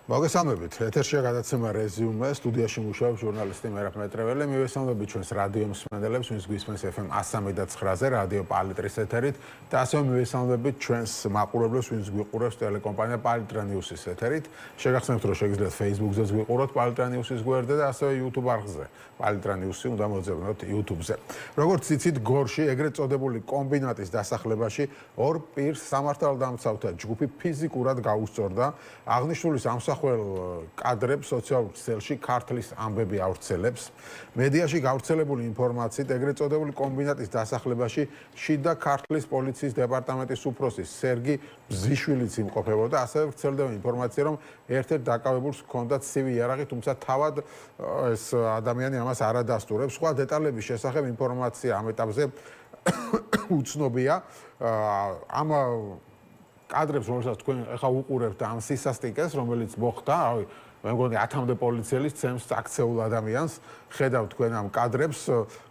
მოგესალმებით. ეთერშია გადაცემა რეზიუმე, სტუდიაში მუშაობს ჟურნალისტი მერაბ მეტრეველი. მივესალმებით ჩვენს რადიო მსმენელებს, ვინც გვისმენს FM 103.9-ზე, რადიო პალიტრის ეთერით და ასევე მივესალმებით ჩვენს მაყურებლებს, ვინც გვიყურებს ტელეკომპანია პალიტრა ნიუსის ეთერით. შეგახსენებთ, რომ შეგიძლიათ Facebook-ზეც გვიყუროთ პალიტრა ნიუსის გვერდზე და ასევე YouTube არხზე. პალიტრა ნიუსი უნდა მოძებნოთ YouTube-ზე. როგორც იცით, გორში ეგრეთ წოდებული კომბინატის დასახლებაში ორ პირს სამართალდამცავთა ჯგუფი ფიზიკურად გაუსწორდა. აღნიშნული სამსახურე კადრებს სოციალურ ქსელში ქართლის ამბები ავრცელებს. მედიაში გავრცელებული ინფორმაციით ეგრეთ წოდებული კომბინატის დასახლებაში შიდა ქართლის პოლიციის დეპარტამენტის უფროსი სერგი ბზიშვილიც იმყოფებოდა. ასევე ვრცელდება ინფორმაცია, რომ ერთ-ერთ დაკავებულს ჰქონდა ცივი იარაღი, თუმცა თავად ეს ადამიანი ამას არ ადასტურებს. სხვა დეტალების შესახებ ინფორმაცია ამ ეტაპზე უცნობია. ამ კადრებს, რომელსაც თქვენ ახლა უყურებთ ამ სისასტიკეს, რომელიც მოხდა, მე მგონი 10-მდე პოლიციელის ცემს აქცეულ ადამიანს, ხედავთ თქვენ ამ კადრებს,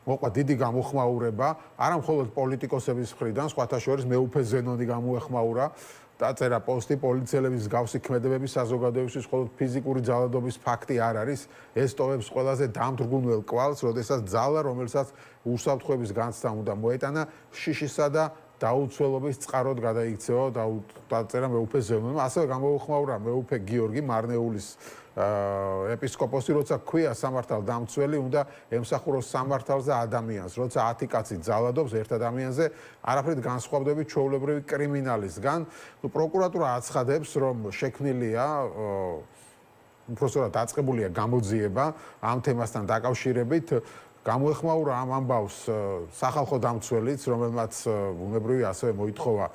მოყვა დიდი გამოხმაურება, არა მხოლოდ პოლიტიკოსების მხრიდან, სხვათა შორის მეუფე ზენონი გამოეხმაურა. დაწერა პოსტი პოლიციელების გავსი ქმედებების საზოგადოებისთვის მხოლოდ ფიზიკური ძალადობის ფაქტი არ არის. ეს ტოვებს ყველაზე დამძრგუნველ კვალს, როდესაც ძალა, რომელსაც უსაფრთხოების განცდა უნდა მოეტანა, შიშისა და დაუცველობის წყაროდ გადაიქცევა დაწერა მეუფე ზენონმა. ასევე გამოუხმაურა მეუფე გიორგი მარნეულის ეპისკოპოსი, როცა ქვია სამართალდამცველი უნდა ემსახუროს სამართალზე ადამიანს, როცა 10 კაცი ძალადობს ერთ ადამიანზე, არაფრით განსხვავდებით ჩვეულებრივი კრიმინალისგან. პროკურატურა აცხადებს, რომ შექმნილია უпростоრად დაწყებულია გამოძიება ამ თემასთან დაკავშირებით. გამოეხმაურა ამ ამბავს სახალხო დამცველიც, რომელმაც ბუნებრივი ასევე მოითხოვა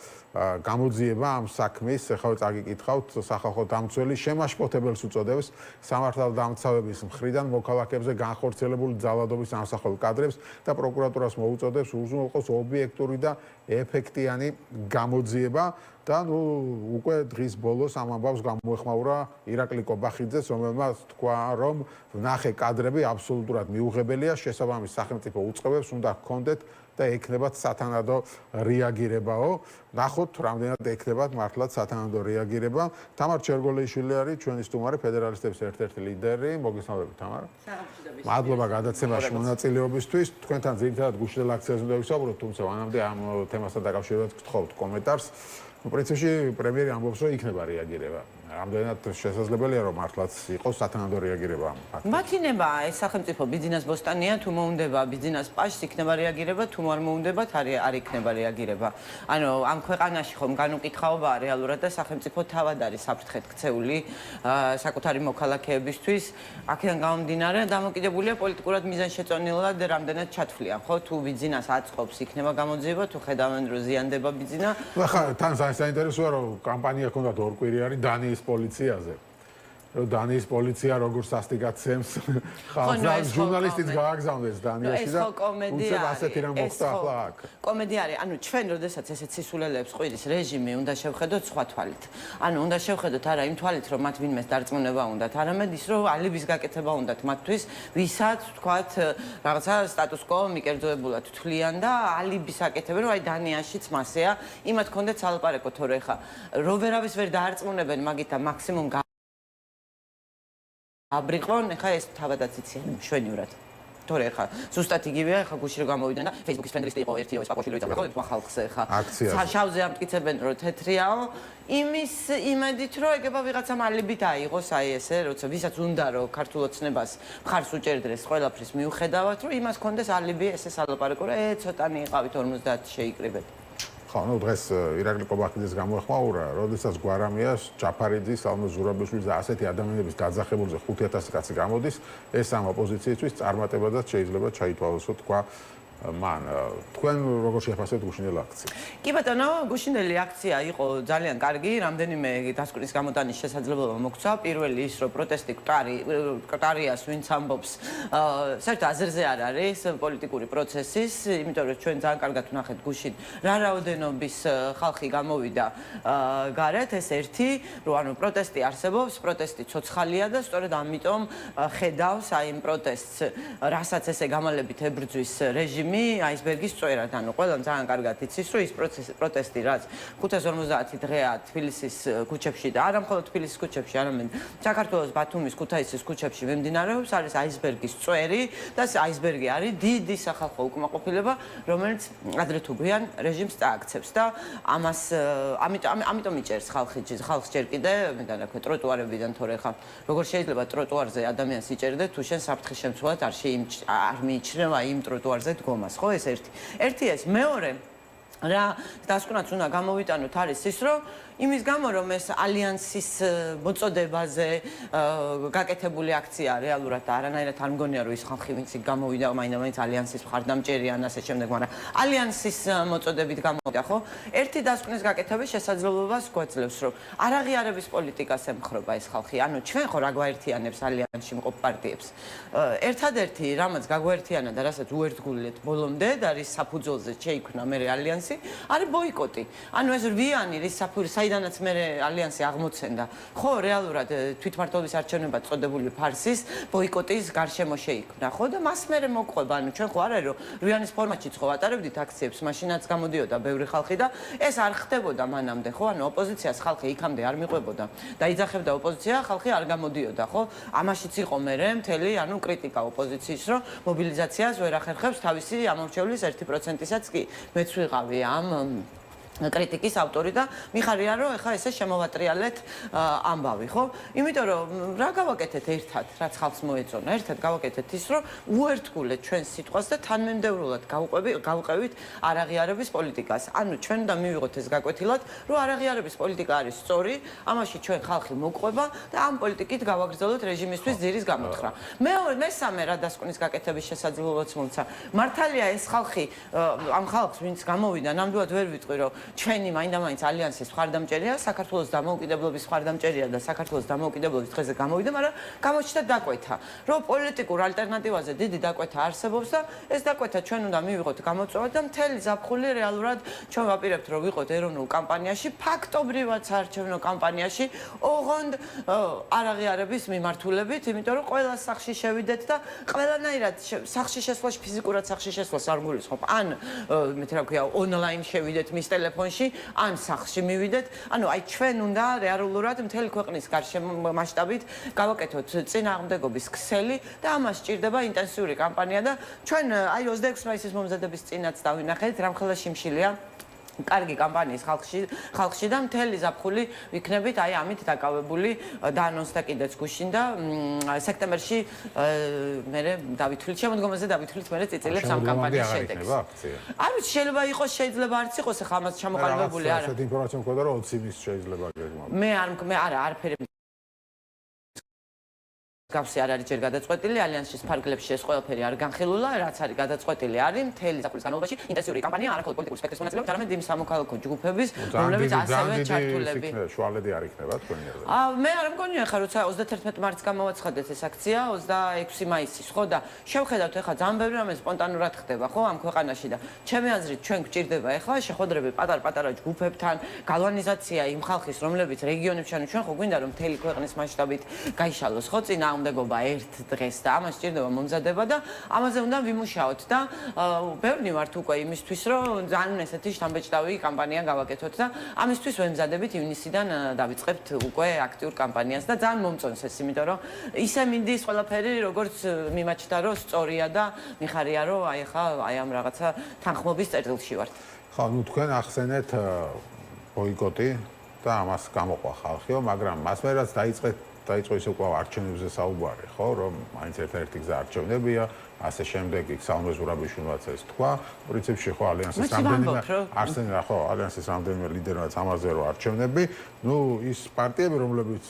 გამოძიება ამ საქმის. ეხლა წაგიკითხავთ, სახალხო დამცველი შემაშფოთებელს უწოდებს სამართალდამცავების მხრიდან მოქალაქეებზე განხორციელებული ძალადობის ამსახველ კადრებს და პროკურატურას მოუწოდებს უზრუნველყოს ობიექტური და ეფექტიანი გამოძიება. და უკვე დღის ბოლოს ამ ამბავს გამოეხმაურა ირაკლი კობახიძეც, რომელმაც თქვა, რომ ნახე კადრები აბსოლუტურად მიუღებელია, შესაბამის სახელმწიფო უწყებებს უნდა ჰქონდეთ და ექნებათ სათანადო რეაგირებაო. ნახოთ, რამდენად ექნებათ მართლაც სათანადო რეაგირება. თამარ ჩერგოლეიშვილი არის ჩვენი სტუმარი, ფედერალისტების ერთ-ერთი ლიდერი. მოგესალმებით, თამარ. მადლობა გადაცემაში მონაწილეობისთვის. თქვენთან ძირითადად გუშინდელ აქციაზე უნდა ვისაუბროთ, თუმცა მანამდე ამ თემასთან დაკავშირებით გთხოვთ კომენტარს. პრინციპში პრემიერი ამბობს, რომ იქნება რეაგირება. რამდენად შესაძლებელია, რომ მართლაც იყოს სათანადო რეაგირება. მათინება ეს სახელმწიფო ბიზნეს ბოსტანია, თუ მოუნდება ბიზნეს პაშს, იქნება რეაგირება, თუ არ მოუნდებათ, არ იქნება რეაგირება. ანუ ამ ქვეყანაში ხომ განუკითხაობაა რეალურად და სახელმწიფო თავად არის საფრთხეთ ქცეული საკუთარი მოქალაქეებისთვის. აქედან გამომდინარე, დამოკიდებულია პოლიტიკურად მიზანშეწონილად რამდენად ჩათვლიან, ხო? თუ ბიზნეს აწყობს, იქნება გამოძიება, თუ ხედავენ, რომ ზიანდება ბიზნესა. ახლა თან საინტერესოა, რომ კამპანია ჰქონდა ორკვირი არის დანიის პოლიციაზე. რომ დანიის პოლიცია როგორ სასტიკაცემს ხალხს, ჟურნალისტიც გააგზავნეს დანიაში და უცებ ასეთი რამ მოხდა ახლა აქ. კომედია არის, ანუ ჩვენ როდესაც ესეთ სისულელეებს ყვილის რეჟიმი უნდა შევხედოთ სხვა თვალით. ანუ უნდა შევხედოთ არა იმ თვალით, რომ მათ ვინმეს დარწმუნება უნდათ, არამედ ის, რომ ალიბის გაკეთება უნდათ მათთვის, ვისაც თქვათ რაღაცა სტატუს კო მიკერძოებულად თვლიან და ალიბის აკეთებენ, რომ აი დანიაშიც მასეა, იმათ კონდეთ სალაპარაკო, თორე ხა რო ვერავის ვერ დაარწმუნებენ მაგით და მაქსიმუმ აბრიყონ, ხა ეს თავადაც იციან მშვენივრად. თორე ხა ზუსტად იგივეა, ხა გუშინ რომ გამოვიდნენ და Facebook-ის ფენდრისტი იყო ერთი ის პაპოშილი ეწავლა, ხო, ხალხზე ხა. შავზე ამტკიცებენ, რომ თეთრიაო, იმის იმედით, რომ ეგება ვიღაცამ ალიბით აიღოს, აი ესე, როცა ვისაც უნდა რომ ქართულ ოცნებას მხარს უჭერდეს ყველაფრის მიუხედავად, რომ იმას კონდეს ალიბი, ესე სალაპარაკო, რომ ცოტანი იყავით 50 შეიკრიბეთ. ხო, ნუ დღეს ირაკლი კობახიძეს გამოეხმაურა, როდესაც გვარამიას, ჯაფარიძის, ალმო ზურაბიშვილის და ასეთი ადამიანების დაძახებულზე 5000 კაცი გამოდის, ეს ამ ოპოზიციისთვის წარმატებადაც შეიძლება ჩაითვალოს, თქვა მან. თქვენ როგორ შეფასებთ გუშინდელ აქციას? კი ბატონო, გუშინდელი აქცია იყო ძალიან კარგი, რამდენიმე დასკვნის გამოტანის შესაძლებლობა მოგცა. პირველი ის, რომ პროტესტი კტარიას ვინც ამბობს, საერთოდ აზერზე არ არის პოლიტიკური პროცესის, იმიტომ რომ ჩვენ ძალიან კარგად ვნახეთ გუშინ რა რაოდენობის ხალხი გამოვიდა გარეთ, ეს ერთი, რომ ანუ პროტესტი არსებობს, პროტესტი ცოცხალია და სწორედ ამიტომ ხედავს აი იმ პროტესტს, რასაც ესე გამალებით ებრძვის რეჟიმი რეჟიმი აისბერგის წვერად. ანუ ყველამ ძალიან კარგად იცის, რომ ის პროტესტი, რაც 550 დღეა თბილისის ქუჩებში და არა მხოლოდ თბილისის ქუჩებში, არამედ საქართველოს ბათუმის, ქუთაისის ქუჩებში მიმდინარეობს, არის აისბერგის წვერი და ეს აისბერგი არის დიდი სახალხო უკმაყოფილება, რომელიც ადრე თუ გვიან რეჟიმს წააქცევს და ამიტომ იჭერს ხალხს ჯერ კიდე, მეთქე რა ქვია, ტროტუარებიდან თორე ხა როგორ შეიძლება ტროტუარზე ადამიანს იჭერდეთ თუ შენ საფრთხის შემცველად არ მიიჩნევა იმ ტროტუარზე დგომას, ხო ეს ერთი ეს მეორე რა დასკვნაც უნდა გამოვიტანოთ არის ის რომ იმის გამო რომ ეს ალიანსის მოწოდებაზე გაკეთებული აქცია რეალურად არანაირად არ მგონია რომ ის ხალხი ვინც გამოვიდა მაინც ალიანსის მხარდამჭერია ან ასე შემდეგ მაგრამ ალიანსის მოწოდებით გამოვიდა ხო ერთი დასკვნის გაკეთების შესაძლებლობას გვაძლევს რომ არაღიარების პოლიტიკას ემხრობა ეს ხალხი ანუ ჩვენ ხო რა გვაერთიანებს ალიანსში მყოფ პარტიებს ერთადერთი რამაც გაგვაერთიანა და რასაც უერთგულეთ ბოლომდე და რის საფუძველზე შეიქმნა მე ალიანსი არის ბოიკოტი ანუ ეს რვიანი რის საიდანაც მე ალიანსი აღმოცენდა ხო რეალურად თვითმმართველობის არჩევნებად წოდებული ფარსის ბოიკოტის გარშემო შეიქმნა ხო და მას მე მოყვება ანუ ჩვენ ხო არ არის რომ რვიანის ფორმატშიც ხო ვატარებდით აქციებს მაშინაც გამოდიოდა ბევრი ხალხი და ეს არ ხდებოდა მანამდე ხო ანუ ოპოზიციას ხალხი იქამდე არ მიყვებოდა და იძახებდა ოპოზიცია ხალხი არ გამოდიოდა ხო ამაშიც იყო მე მთელი ანუ კრიტიკა ოპოზიციის რომ მობილიზაციას ვერ ახერხებს თავისი ამორჩევლის 1%-საც კი მეც ვიყავი ამ კრიტიკის ავტორი და მიხარია რომ ეხა ესე შემოვატრიალეთ ამბავი ხო? იმიტომ რომ რა გავაკეთეთ ერთად, რაც ხალხს მოეწონა, ერთად გავაკეთეთ ის რომ უერთგულეთ ჩვენ სიტყვას და თანმიმდევრულად გავუყევით არაღიარების პოლიტიკას. ანუ ჩვენ უნდა მივიღოთ ეს გაკვეთილად, რომ არაღიარების პოლიტიკა არის სწორი, ამაში ჩვენ ხალხი მოყვება და ამ პოლიტიკით გავაგრძელოთ რეჟიმისთვის ძირის გამოთხრა. მესამე რა დასკვნის გაკეთების შესაძლებლობაც მომცა. მართალია ეს ხალხი ამ ხალხს ვინც გამოვიდა, ნამდვილად ვერ ვიტყვი რომ ჩვენი მაინდა-მაინც ალიანსის მხარდამჭერია, საქართველოს დამოუკიდებლობის მხარდამჭერია და საქართველოს დამოუკიდებლობის დღეზე გამოვიდა, მაგრამ გამოჩნდა დაკვეთა, რომ პოლიტიკურ ალტერნატივაზე დიდი დაკვეთა არსებობს და ეს დაკვეთა ჩვენ უნდა მივიღოთ გამოწვევად და მთელი ზაფხული რეალურად ჩვენ ვაპირებთ, რომ ვიყოთ ეროვნულ კამპანიაში, ფაქტობრივად საარჩევნო კამპანიაში, ოღონდ არაღიარების მიმართულებით, იმიტომ რომ ყველა სახში შევიდეთ და ყველანაირად სახში შესვლაში, ფიზიკურად სახში შესვლას არ გულისხმობ. ან მეთქე რა ქვია, ონლაინ შევიდეთ მის ტელეფონში ან სახლში მივიდეთ. ანუ აი ჩვენ უნდა რეალურად მთელი ქვეყნის გარშემო მასშტაბით გავაკეთოთ წინააღმდეგობის ქსელი და ამას სჭირდება ინტენსიური კამპანია და ჩვენ აი 26 მაისის მომზადების წინაც დავინახეთ რამხელა შიმშილია კარგი კამპანიის ხალხში და მთელი ზაფხული ვიქნებით აი ამით დაკავებული დაანონსდა კიდეც გუშინ და სექტემბერში მე დავითვლით შემოდგომაზე დავითვლით მე წიწილებს ამ კამპანიის შედეგს. არ ვიცი შეიძლება იყოს შეიძლება არც იყოს ახლა ამას ჩამოყალიბებული არა. ასეთი ინფორმაცია მქონდა რომ 20 იმის შეიძლება გეგმავ. მე არაფერი გავსი არ არის ჯერ გადაწყვეტილი ალიანსის ფარგლებში ეს ყველაფერი არ განხილულა რაც არის გადაწყვეტილი არის მთელი ზაფხულის განმავლობაში ინტენსიური კამპანია არამხოლოდ პოლიტიკური სპექტრის მონაწილეობით არამედ იმ სამოქალაქო ჯგუფების რომლებიც ასევე ჩართულები შუალედი არ იქნება თქვენი აზრით მე არ მგონია ხა როცა 31 მარტს გამოვაცხადეთ ეს აქცია 26 მაისის ხო და შევხედავთ ეხლა ძალიან ბევრი რამე სპონტანურად ხდება ხო ამ ქვეყანაში და ჩემი აზრით ჩვენ გვჭირდება ეხლა შეხვედრები პატარ-პატარა ჯგუფებთან გალვანიზაცია იმ ხალხის რომლებიც რეგიონებში ანუ ჩვენ ხო გვინდა რომ მთელი ქვეყნის მასშტაბით გაიშალოს ხო წინა მეგობა ერთ დღეს და ამას სჭირდება მომზადება და ამაზე უნდა ვიმუშაოთ და ბევრი ვართ უკვე იმისთვის რომ ძალიან ესეთი შთამბეჭდავი კამპანია გავაკეთოთ და ამისთვის ვემზადებით ივნისიდან დავიწყებთ უკვე აქტიურ კამპანიას და ძალიან მომწონს ეს იმიტომ რომ ისე მინდის ყველაფერი როგორც მიმაჩნდა რომ სწორია და მიხარია რომ აი ხა აი ამ რაღაცა თანხმობის წერტილში ვართ. ხო, ნუ თქვენ ახსენეთ ბოიკოტი და ამას გამოყვა ხალხიო, მაგრამ მას მე რაც დაიწყო ის უკვე არჩევნებზე საუბარი, ხო, რომ მაინც ერთ-ერთი გზა არჩევნებია, ასე შემდეგ იქ საუნდრეს ურაბიშვილმაც ეს თქვა, პრინციპში ხო ალიანსის რამდენიმე არსენია, ხო, ალიანსის რამდენიმე ლიდერმაც ამაზე რომ არჩევნები, ნუ ის პარტიები, რომლებიც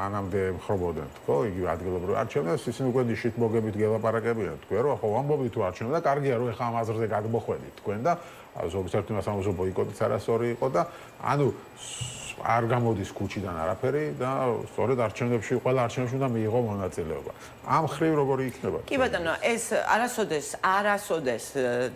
მანამდე ემხრობოდნენ, ხო, იგივე ადგილობრივ არჩევნებს, ისინი უკვე ნიშით მოგებით გელაპარაკებიან, თქვენ რომ ხო, ამბობთ თუ არჩევნები და კარგია რომ ეხა ამ აზრზე გადმოხვედით თქვენ და ზოგიერთ იმას ამბობს რომ ბოიკოტიც არასწორი იყო და ანუ არ გამოდის ქუჩიდან არაფერი და სწორედ არჩევნებში ყველა არჩევნებში უნდა მიიღო მონაწილეობა. ამ ხრივ როგორი იქნება? კი ბატონო, ეს არასოდეს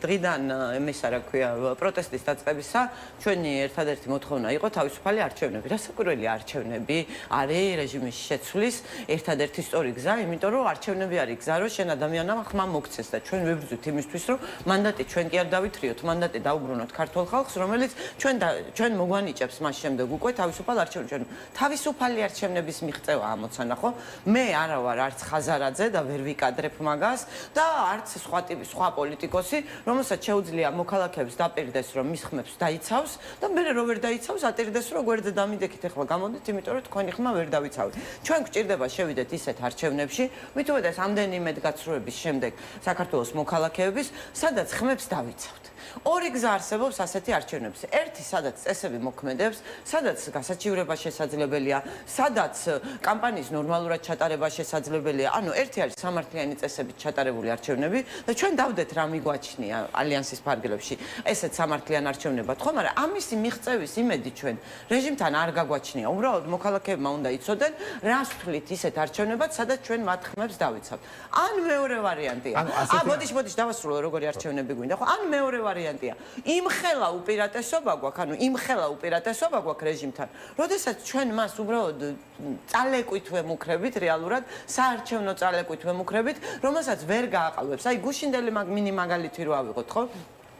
დღიდან ისა რა ქვია პროტესტის დაწყებისა ჩვენი ერთადერთი მოთხოვნა იყო თავისუფალი არჩევნები. რასაკვირველია არჩევნები არის რეჟიმის შეცვლის ერთადერთი სწორი გზა, იმიტომ რომ არჩევნები არის გზა, რომ შენ ადამიანმა ხმა მოგცეს და ჩვენ ვებრძვით იმისთვის, რომ მანდატი ჩვენ კი არ დავითრიოთ, მანდატი დაუბრუნოთ ქართულ ხალხს, რომელიც ჩვენ მოგვანიჭებს მას შემდეგ უკვე თავისუფალ არჩევნებში. თავისუფალი არჩევნების მიღწევა ამოცანა ხო? მე არა ვარ არც ხაზარაძე და ვერ ვიკადრებ მაგას და არც სხვა პოლიტიკოსი, რომელსაც შეუძლია მოქალაქეებს დაპირდეს, რომ მის ხმებს დაიცავს და მე რო ვერ დაიცავს, ატირდეს, რომ გვერდზე დამიდექით ახლა გამოდით, იმიტომ რომ თქვენი ხმა ვერ დავიცავთ. ჩვენ გვჭირდება შევიდეთ ისეთ არჩევნებში, მით უმეტეს ამდენი იმედგაცრუების შემდეგ საქართველოს მოქალაქეების, სადაც ხმებს დავიცავთ. ორი გზა არსებობს ასეთი არჩევნების. ერთი, სადაც წესები მოქმედებს, სადაც გასაჩივრება შესაძლებელია, სადაც კამპანიის ნორმალურად ჩატარება შესაძლებელია. ანუ ერთი არის სამართლიანი წესებით ჩატარებული არჩევნები და ჩვენ დავდეთ რა მიგვაჩნია ალიანსის ფარგლებში ესეთ სამართლიან არჩევნებად, ხო, მაგრამ ამისი მიღწევის იმედი ჩვენ რეჟიმთან არ გაგვაჩნია. უბრალოდ მოქალაქეებმა უნდა იცოდნენ, რას ვთვლით ისეთ არჩევნებად, სადაც ჩვენ მათ ხმებს დავიცავთ. ან მეორე ვარიანტია. ბოდიშ დავასრულო როგორი არჩევნები გვინდა, ხო? ან მეორე ვარიანტია. იმხელა უპირატესობა გვაქვს, ანუ იმხელა უპირატესობა გვაქვს რეჟიმთან. როდესაც ჩვენ მას უბრალოდ წალეკვით ვემუქრებით რეალურად, საარჩევნო წალეკვით ვემუქრებით, რომელსაც ვერ გააყალბებს. აი გუშინდელი მინი მაგალითი რო ავიღოთ, ხო?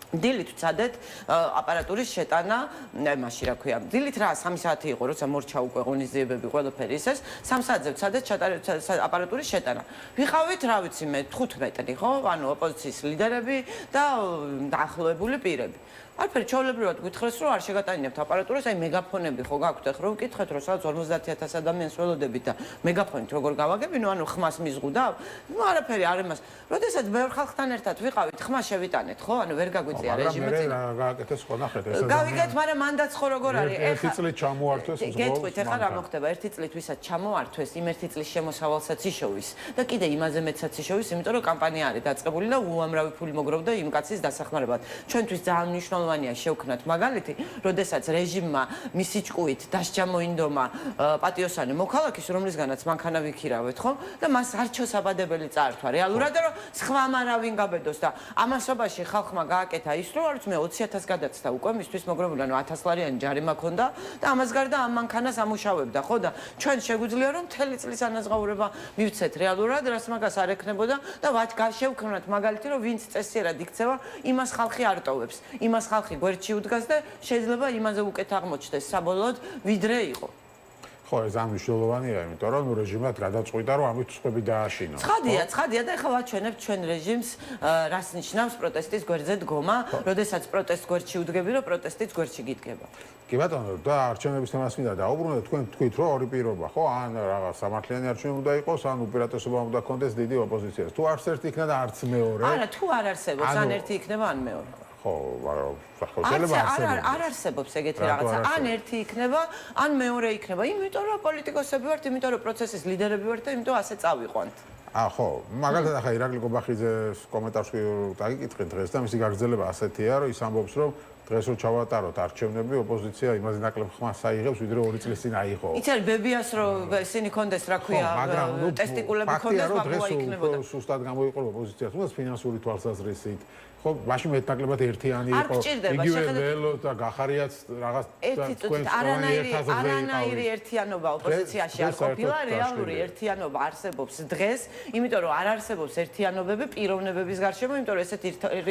დილით ვცადეთ აპარატურის შეტანა, მაშინ რა ქვია, დილით რა 3 საათი იყო, როცა მორჩა უკვე ღონისძიებები ყველაფერი ისეს, 3 საათზე ვცადეთ აპარატურის შეტანა. ვიყავით, რა ვიცი მე, 15, ხო? ანუ ოპოზიციის ლიდერები და დაახლოებული პირები. არაფერი ჩვეულებრივად გითხრეს, რომ არ შეგატანინებთ აპარატურას, აი მეგაფონები ხო გაქვთ, ხო ვკითხეთ, რომ სადაც 50,000 ადამიანს ველოდებით და მეგაფონით როგორ გავაგებინო, ანუ ხმას მიზღუდავ? ნუ არაფერი არ იმას. როდესაც ბევრ ხალხთან ერთად ვიყავით, ხმა შევიტანეთ, ხო? ანუ ვერ გაგვიწია რეჟიმი წინა. გააკეთეს ხო ნახეთ ეს. გავიგეთ, მაგრამ მანდაც ხო როგორ არის? ერთი წლით ჩამოართვეს ზღვა. გეტყვით, ეხლა რა მოხდება? ერთი წლით ვისაც ჩამოართვეს, იმ ერთი წლის შემოსავალსაც იშოვის და კიდე იმაზე მეცაც იშოვის, იმიტომ რომ კამპანია არის დაწყებული და უამრავი ფული მოგროვდა იმ კაცის დასახმარებლად. ჩვენთვის ძალიან მნიშვნელოვანია შევქნათ მაგალითი, როდესაც რეჟიმმა მისი ჭკუით დასჯამოინდომა პატიოსანი მოქალაქის, რომლისგანაც მანქანა ვიქირავეთ, ხო? და მას არჩევნებადებელი წაართვა რეალურად, რომ სხვამ არავინ გაბედოს და ამასობაში ხალხმა გააკეთა ის, რომ არც მე 20,000 გადაცდა უკვე მისთვის მოგროვებული, ანუ 1,000 ლარიანი ჯარიმა ქონდა და ამას გარდა ამ მანქანას ამუშავებდა, ხო? და ჩვენ შეგვიძლია რომ მთელი წლის ანაზღაურება მივცეთ რეალურად, რას მაგას არ ექნებოდა და შევქნათ მაგალითი, რომ ვინც წესიერად იქცევა, იმას ხალხი არ ტოვებს. იმას ხალხი გვერდში უდგას და შეიძლება იმაზე უკეთ აღმოჩნდეს საბოლოოდ, ვიდრე იყო. ხო, ეს ამნიშნულოვანია, იმიტომ რომ რეჟიმად გადაწყვიტა, რომ ამით სხვები დააშინოს. ცხადია და ეხლა ვაჩვენებთ ჩვენ რეჟიმს, რას ნიშნავს პროტესტის გვერდზე დგომა, როდესაც პროტესტს გვერდში უდგები, რომ პროტესტიც გვერდში გიდგება. კი ბატონო, და არჩევნების თემას მინდა დაუბრუნდეთ, თქვენ თქვით, რომ ორი პირობა, ხო? ან რაღაც სამართლიანი არჩევნები უნდა იყოს, ან უპირატესობა უნდა კონდეს დიდი ოპოზიციას. თუ არც ერთი იქნება და არც მეორე. არა, თუ არ არსებობს, ან ერთი იქნება, ან მეორე. ხო, მაგრამ შეიძლება არსებობს. არ არსებობს ეგეთი რაღაცა. ან ერთი იქნება, ან მეორე იქნება. იმიტომ რომ პოლიტიკოსები ვართ, იმიტომ რომ პროცესის ლიდერები ვართ და იმიტომ ასე წავიყვანთ. ხო, მაგალითად ახლა ირაკლი კობახიძეს კომენტარს დაგიკითხეთ დღეს და მისი გაგრძელება ასეთია, რომ ის ამბობს, რომ დღეს რო ჩავატაროთ არჩევნები, ოპოზიცია იმაზე ნაკლებ ხმას აიღებს, ვიდრე 2 წლის წინ აიღო. იცი ბებიას რომ ისინი კონდეს რა ქვია, ტესტიკულები კონდეს, ბაბუა იქნებოდა. სუსტად გამოიყო ოპოზიცია, თუნდაც ფინანსური თვალსაზრისით. ხო, მაშინ მეტნაკლებად ერთიანი იყო. იგივე ველო და გახარიაც რაღაც თქვენ არანაირი ერთიანობა ოპოზიციაში არ ყოფილა, რეალური ერთიანობა არსებობს დღეს, იმიტომ რომ არ არსებობს ერთიანობები პიროვნებების გარშემო, იმიტომ რომ ესეთი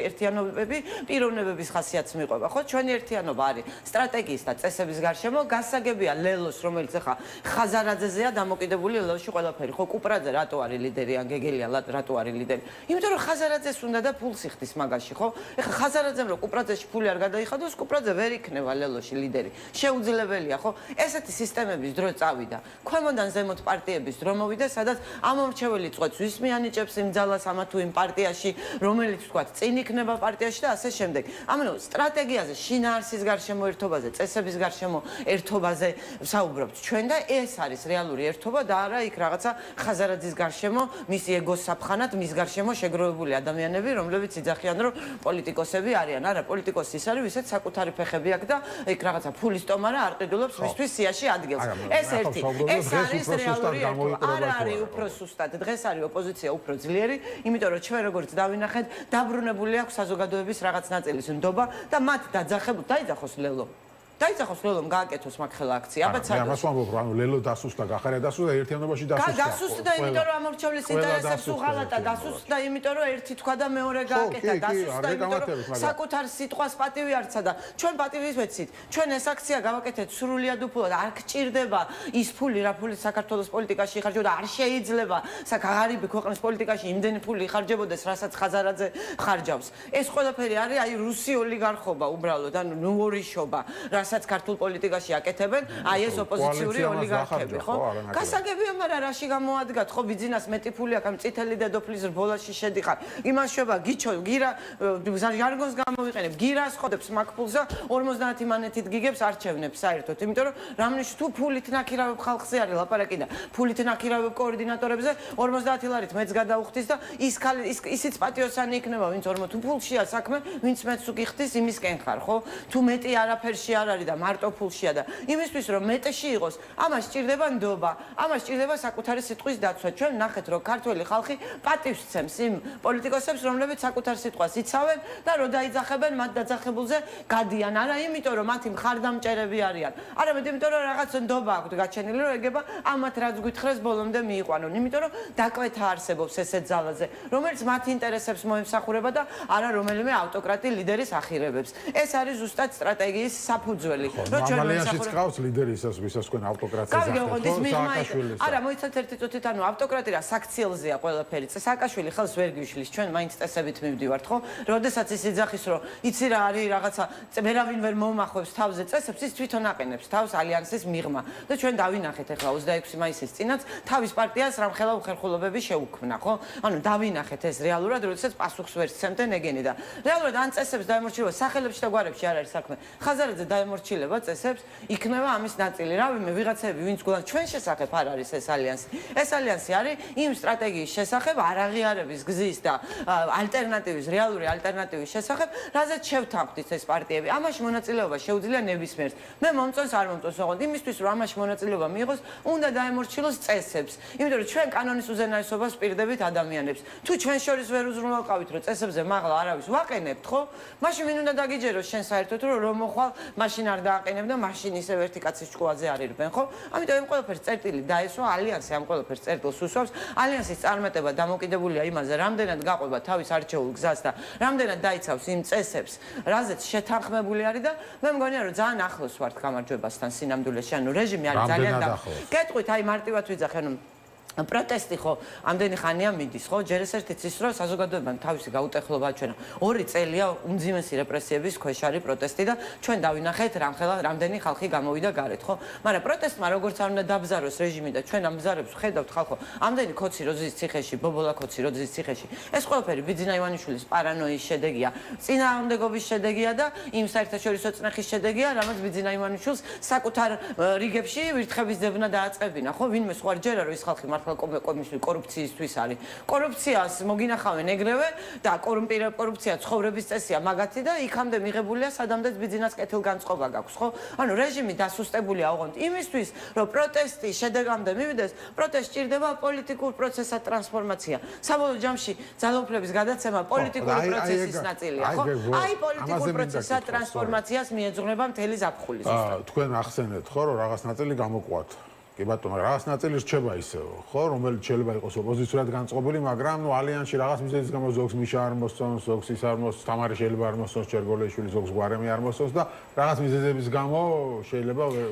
ერთიანობები პიროვნებების ხასიათს მიყვება. ხო, ჩვენი ერთიანობა არის სტრატეგიის და წესების გარშემო, გასაგებია ლელოს, რომელიც ახლა ხაზარაძეზეა დამოკიდებული ლელოში ყველაფერი. ხო, კუპრაძე რატო არის ლიდერი, ან გეგელია რატო არის ლიდერი? იმიტომ რომ ხაზარაძეს უნდა და ფულს იხდის მაგაში, ხო? ეხლა ხაზარაძემ რომ კუპრაძეში ფული არ გადაიხადოს, კუპრაძე ვერ იქნება ლელოში ლიდერი. შეუძლებელია, ხო? ესეთი სისტემების დრო წავიდა. ქვემოდან ზემოთ პარტიების დრო მოვიდა, სადაც ამომრჩეველი წვეთს ვის მიანიჭებს იმ ძალას ამა თუ იმ პარტიაში, რომელიც თქვა წინ იქნება პარტიაში და ასე შემდეგ. ანუ სტრატეგია პარტიაზე, შინაარსის გარშემო ერთობაზე, წესების გარშემო ერთობაზე საუბრობთ ჩვენ და ეს არის რეალური ერთობა და არა იქ რაღაცა ხაზარაძის გარშემო, მისი ეგოს საფხანად, მის გარშემო შეგროვებული ადამიანები, რომლებიც იძახიან, რომ პოლიტიკოსები არიან. არა, პოლიტიკოსი ის არის, ვისაც საკუთარი ფეხები აქვს და იქ რაღაცა ფულის ტომარა არ ყიდულობს მისთვის სიაში ადგილს. ეს ერთი. ეს არის რეალური ერთობა. არ არის უფრო სუსტად. დღეს არის ოპოზიცია უფრო ძლიერი, იმიტომ რომ ჩვენ როგორც დავინახეთ, დაბრუნებული აქვს საზოგადოების რაღაც ნაწილის ნდობა და მათ დაძახებულ დაიძახოს ლელო. დაიძახოს ლელომ გააკეთოს მაგ ხელა აქცია. აბა მე ამას ვამბობ, რომ ანუ ლელო დასუსტა, გახარია დასუსტა, ერთიანობაში დასუსტა. დასუსტა, იმიტომ რომ ამორჩევლის ინტერესებს უღალატა, დასუსტა, იმიტომ რომ ერთი თქვა და მეორე გააკეთა, დასუსტა, იმიტომ რომ საკუთარ სიტყვას პატივი არცა და ჩვენ პატივის ვეცით. ჩვენ ეს აქცია გავაკეთეთ სრულიად უფულად, არ გჭირდება ის ფული, რა ფული საქართველოს პოლიტიკაში იხარჯებოდა, არ შეიძლება საგაღარიბი ქვეყნის პოლიტიკაში იმდენი ფული იხარჯებოდეს, რასაც ხაზარაძე ხარჯავს. ეს ყველაფერი არის აი რუსი ოლიგარხობა უბრალოდ, ანუ ნუორიშობა. რასაც ქართულ პოლიტიკაში აკეთებენ, აი ეს ოპოზიციური ოლიგარქები, ხო? გასაგებია, მაგრამ რაში გამოადგათ, ხო, ბიძინას მეტი ფული აქვს, ამ წითელი დედოფლის რბოლაში შედიხარ. იმას შევა, გიჩო, გირა, ჟარგონს გამოვიყენებ, გირას ხოდებს მაგ ფულს და 50 მანეთით გიგებს არჩევნებს საერთოდ, იმიტომ რომ რამნიშ თუ ფულით ნაქირავებ ხალხზე არის ლაპარაკი და ფულით ნაქირავებ კოორდინატორებზე 50 ლარით მეც გადაუხდის და ისიც პატიოსანი იქნება, ვინც 40 თუ ფულშია საქმე, ვინც მეც უგიხდის იმისკენ ხარ, ხო? თუ მეტი არაფერში არ არის და მარტო ფულშია და იმისთვის რომ მეტში იყოს, ამას სჭირდება ნდობა, ამას სჭირდება საკუთარი სიტყვის დაცვა. ჩვენ ნახეთ რომ ქართველი ხალხი პატივს ცემს იმ პოლიტიკოსებს, რომლებიც საკუთარ სიტყვას იცავენ და რო დაიძახებენ, მათ დაძახებულზე გადიან. არა იმიტომ რომ მათი მხარდამჭერები არიან, არამედ იმიტომ რომ რაღაც ნდობა აქვთ გაჩენილი, რომ ეგება ამათ რაც გითხრეს ბოლომდე მიიყვანონ. იმიტომ რომ დაკვეთა არსებობს ესეთ ძალაზე, რომელიც მათ ინტერესებს მოემსახურება და არა რომელიმე ავტოკრატი ლიდერის ახირებებს. ეს არის ზუსტად სტრატეგიის საფუძველი. რო ჩვენ მამალიანშიც ყავს ლიდერი ისაც, ვისაც თქვენ ავტოკრატს ეძახით. არა, მოიცათ ერთი წუთით, ანუ ავტოკრატი რა საქციელზეა ყველაფერი. სააკაშვილი ხელს ვერ გიშლის, ჩვენ მაინც წესებით მივდივართ, ხო? როდესაც ის იძახის, რომ იცი რა არის რაღაცა, ვერავინ ვერ მომახობს თავზე წესებს, ის თვითონ აყენებს თავს ალიანსის მიღმა. და ჩვენ დავინახეთ ახლა 26 მაისის წინაც თავის პარტიას რამხელა უხერხულობები შეუქმნა, ხო? ანუ დავინახეთ ეს რეალურად, როდესაც პასუხს ვერ სცემდნენ ეგენი და რეალურად ან წესებს დაემორჩილება სახელებში და გვარებში არ არის საქმე. ხაზარაძე დაემორჩილება წესებს, იქნება ამის ნაწილი. რავიმე ვიღაცები, ვინც გვგან ჩვენ შესახებ არ არის ეს ალიანსი. ეს ალიანსი არის იმ სტრატეგიის შესახებ, არაღიარების გზის და ალტერნატივის, რეალური ალტერნატივის შესახებ, რაზეც შევთანხმდით ეს პარტიები. ამაში მონაწილეობა შეუძლია ნებისმიერს. მე მომწონს არ მომწონს, ოღონდ იმისთვის რომ ამაში მონაწილეობა მიიღოს, უნდა დაემორჩილოს წესებს. იმიტომ რომ ჩვენ კანონის უზენაესობას პირდებით ადამიანებს. თუ ჩვენ შორის ვერ უზრუნველყავით, რომ წესებზე მაღლა არავის ვაყენებთ, ხო? მაშინ ვინ უნდა დაგიჯეროს შენ საერთოდ რომ მოხვალ მაშინ არ დააყენებ და მაშინ ისევ ერთი კაცის ჭკუაზე არ ირბენ, ხო? ამიტომ ამ ყველაფერს წერტილი დაესვა, ალიანსი ამ ყველაფერს წერტილს უსვამს. ალიანსის წარმატება დამოკიდებულია იმაზე, რამდენად გაყვება თავის არჩეულ გზას და რამდენად დაიცავს იმ წესებს, რაზეც შეთანხმებული არის და მე მგონია რომ ძალიან ახლოს ვართ გამარჯვებასთან სინამდვილეში, ანუ რეჟიმი არის ძალიან გეტყვით, აი მარტივად ვიძახე, ანუ პროტესტი ხო ამდენი ხანია მიდის ხო ჯერ ეს ერთიც ის რომ საზოგადოებამ თავისი გაუტეხლობა აჩვენა 2 წელია უმძიმესი რეპრესიების ქვეშ არის პროტესტი და ჩვენ დავინახეთ რამდენი ხალხი გამოვიდა გარეთ ხო მაგრამ პროტესტმა როგორც არ უნდა დაბზაროს რეჟიმი და ჩვენ ამ ბზარებს ხედავთ ხალხო ამდენი ქოცი როძის ციხეში ბობოლა ქოცი როძის ციხეში ეს ყველაფერი ბიძინა ივანიშვილის პარანოის შედეგია წინააღმდეგობის შედეგია და იმ საერთაშორისო წნეხის შედეგია რამაც ბიძინა ივანიშვილს საკუთარ რიგებში ვირთხების ძებნა დააწყებინა ხო ვინმე სხვა ჯერა რომ ის ხალხი კორუფციისთვის არის. კორუფციას მოგინახავენ ეგრევე და კორუფცია ცხოვრების წესია მაგათი და იქამდე მიღებულია სადამდეც ბიძინას კეთილგანწყობა გაქვს, ხო? ანუ რეჟიმი დასუსტებულია ოღონდ იმისთვის, რომ პროტესტი შედეგამდე მივიდეს, პროტესტ სჭირდება პოლიტიკურ პროცესად ტრანსფორმაცია. საბოლოო ჯამში ძალაუფლების გადაცემა პოლიტიკური პროცესის ნაწილია, ხო? აი პოლიტიკურ პროცესად ტრანსფორმაციას მიეძღვნება მთელი ზაფხული. თქვენ ახსენეთ, ხო, რომ რაღაც ნაწილი გამოყვათ. კი ბატონო, რაღაც ნაწილი რჩება ისევ, ხო, რომელიც შეიძლება იყოს ოპოზიციურად განწყობილი, მაგრამ ნუ ალიანსში რაღაც მიზეზის გამო ზოგს მიშა არ მოსწონს, ზოგს ის არ მოსწონს, თამარი შეიძლება არ მოსწონს, ჩერგოლეიშვილი ზოგს გვარემი არ მოსწონს და რაღაც მიზეზების გამო შეიძლება ვერ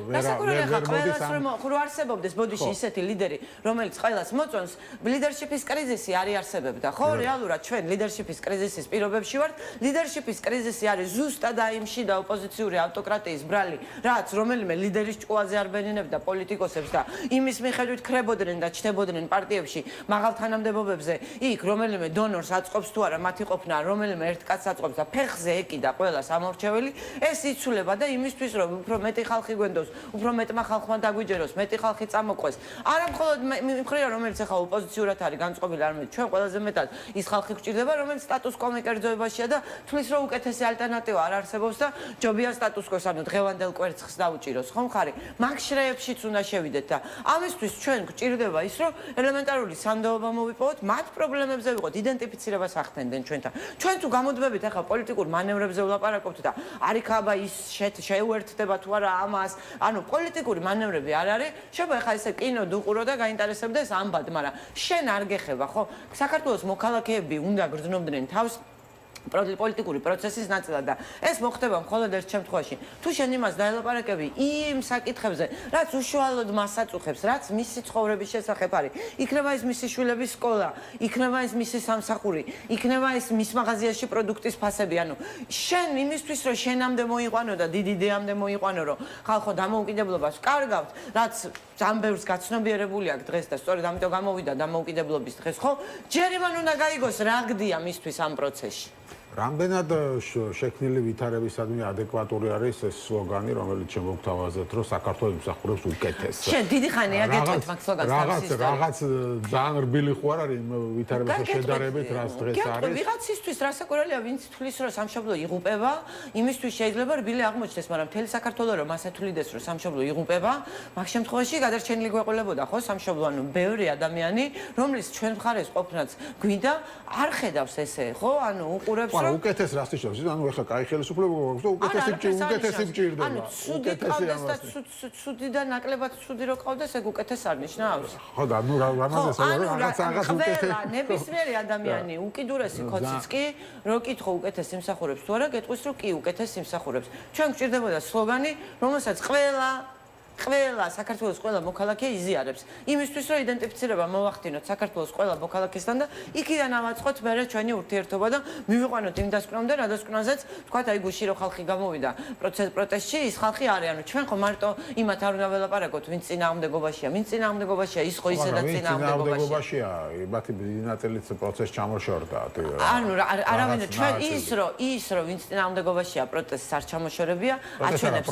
მოდის ამ რო არსებობდეს ბოდიში ისეთი ლიდერი, რომელიც ყველას მოწონს, ლიდერშიპის კრიზისი არ იარსებებდა, ხო? რეალურად ჩვენ ლიდერშიპის კრიზისის პირობებში ვართ. ლიდერშიპის კრიზისი არის ზუსტად აიმში და ოპოზიციური ავტოკრატიის ბრალი, რაც რომელიმე ლიდერის ჭკუაზე არ ბენინებდა პოლიტიკოსებს და იმის მიხედვით ქრებოდნენ და ჩდებოდნენ პარტიებში მაღალ თანამდებობებზე იქ რომელიმე დონორს აწყობს თუ არა მათი ყოფნა რომელიმე ერთ კაცს აწყობს და ფეხზე ეკიდა ყველა სამორჩეველი ეს იცვლება და იმისთვის რომ უფრო მეტი ხალხი გვენდოს უფრო მეტმა ხალხმა დაგვიჯეროს მეტი ხალხი წამოყვეს არა მხოლოდ მხრივ რომელიც ახლა ოპოზიციურად არის განწყობილი არამედ ჩვენ ყველაზე მეტად ის ხალხი გვჭირდება რომელიც სტატუს კო მიკერძოებაშია და თulis რომ უკეთესი ალტერნატივა არ არსებობს და ჯობია სტატუს კოს ანუ დღევანდელ კვერცხს დაუჭიროს ხომ ხარი მაგ შრეებშიც უნდა შევიდეთ და ამისთვის ჩვენ გვჭირდება ის რომ ელემენტარული სანდოობა მოვიპოვოთ მათ პრობლემებზე ვიყოთ იდენტიფიცირებას ახდენდნენ ჩვენთან ჩვენ თუ გამოდბებით ახლა პოლიტიკურ მანევრებზე ვლაპარაკობთ და არიქაბა ის შეუერთდება თუ არა ამას ანუ პოლიტიკური მანევრები არ არის შეიძლება ახლა ესე კინო დუყურო და გაინტერესებდეს ამბად მაგრამ შენ არ გეხება ხო საქართველოს მოქალაქეები უნდა გრძნობდნენ თავს პოლიტიკური პროცესის ნაწილად და ეს მოხდება მხოლოდ ერთ შემთხვევაში თუ შენ იმას დაელაპარაკები იმ საკითხებზე რაც უშუალოდ მას აწუხებს რაც მისი ცხოვრების შესახებ არის იქნება ეს მისი შვილების სკოლა იქნება ეს მისი სამსახური იქნება ეს მის მაღაზიაში პროდუქტის ფასები ანუ შენ იმისთვის რომ შენამდე მოიყვანო და დიდი იდეამდე მოიყვანო რომ ხალხო დამოუკიდებლობას კარგავთ რაც ამ ბევრს გაცნობიერებული აქვს დღეს და სწორედ ამიტომ გამოვიდა დამოუკიდებლობის დღეს ხო ჯერ იმან უნდა გაიგოს რა გდია მისთვის ამ პროცესში რამდენად შექმნილი ვითარებისადმი ადეკვატური არის ეს სლოგანი, რომელიც შემოგთავაზეთ, რომ საქართველოს მსახურებს უკეთეს. შენ დიდი ხანია გეტყვით მაგ სლოგანს. რაღაც ძალიან რბილი ხო არ არის ვითარებასთან შედარებით, რაც დღეს არის. ვიღაცისთვის რასაკვირველია, ვინც თulis რომ სამშობლო იღუპება, იმისთვის შეიძლება რბილი აღმოჩნდეს, მაგრამ მთელი საქართველოს რომ ასე თulides რომ სამშობლო იღუპება, მაგ შემთხვევაში გადარჩენილი გვეყოლებოდა ხო სამშობლო, ანუ ბევრი ადამიანი, რომლის ჩვენ მხარეს ყოფნაც გვინდა, არ ხედავს ესე, ხო? ანუ უყურებს უკეთეს რას ნიშნავს? ანუ ეხლა კაი ხელისუფლება გვაქვს და უკეთესი მჭირდება. ანუ ცუდი ყავდეს და ცუდი და ნაკლებად ცუდი რო ყავდეს, ეგ უკეთეს არ ნიშნავს? ხო და ნუ რამაზეს რაღაც უკეთეს. ნებისმიერი ადამიანი უკიდურესი ქოციც კი რო კითხო უკეთეს იმსახურებს თუ არა, გეტყვის რომ კი უკეთეს იმსახურებს. ჩვენ გვჭირდებოდა სლოგანი, რომელსაც ყველა საქართველოს ყველა მოქალაქე იზიარებს. იმისთვის რომ იდენტიფიცირება მოვახდინოთ საქართველოს ყველა მოქალაქესთან და იქიდან ავაწყოთ მერე ჩვენი ურთიერთობა და მივიყვანოთ იმ დასკვნამდე, რა დასკვნაზეც თქვათ აი გუში რო ხალხი გამოვიდა პროტესტში, ის ხალხი არის. ანუ ჩვენ ხო მარტო იმათ არ უნდა ველაპარაკოთ, ვინც წინააღმდეგობაშია, ვინც წინააღმდეგობაშია, ის ხო ისედაც წინააღმდეგობაშია. მათი ნაწილიც პროცესს ჩამოშორდა. ანუ არავინ ჩვენ ის რომ ვინც წინააღმდეგობაშია პროტესტს არ ჩამოშორებია, აჩვენებს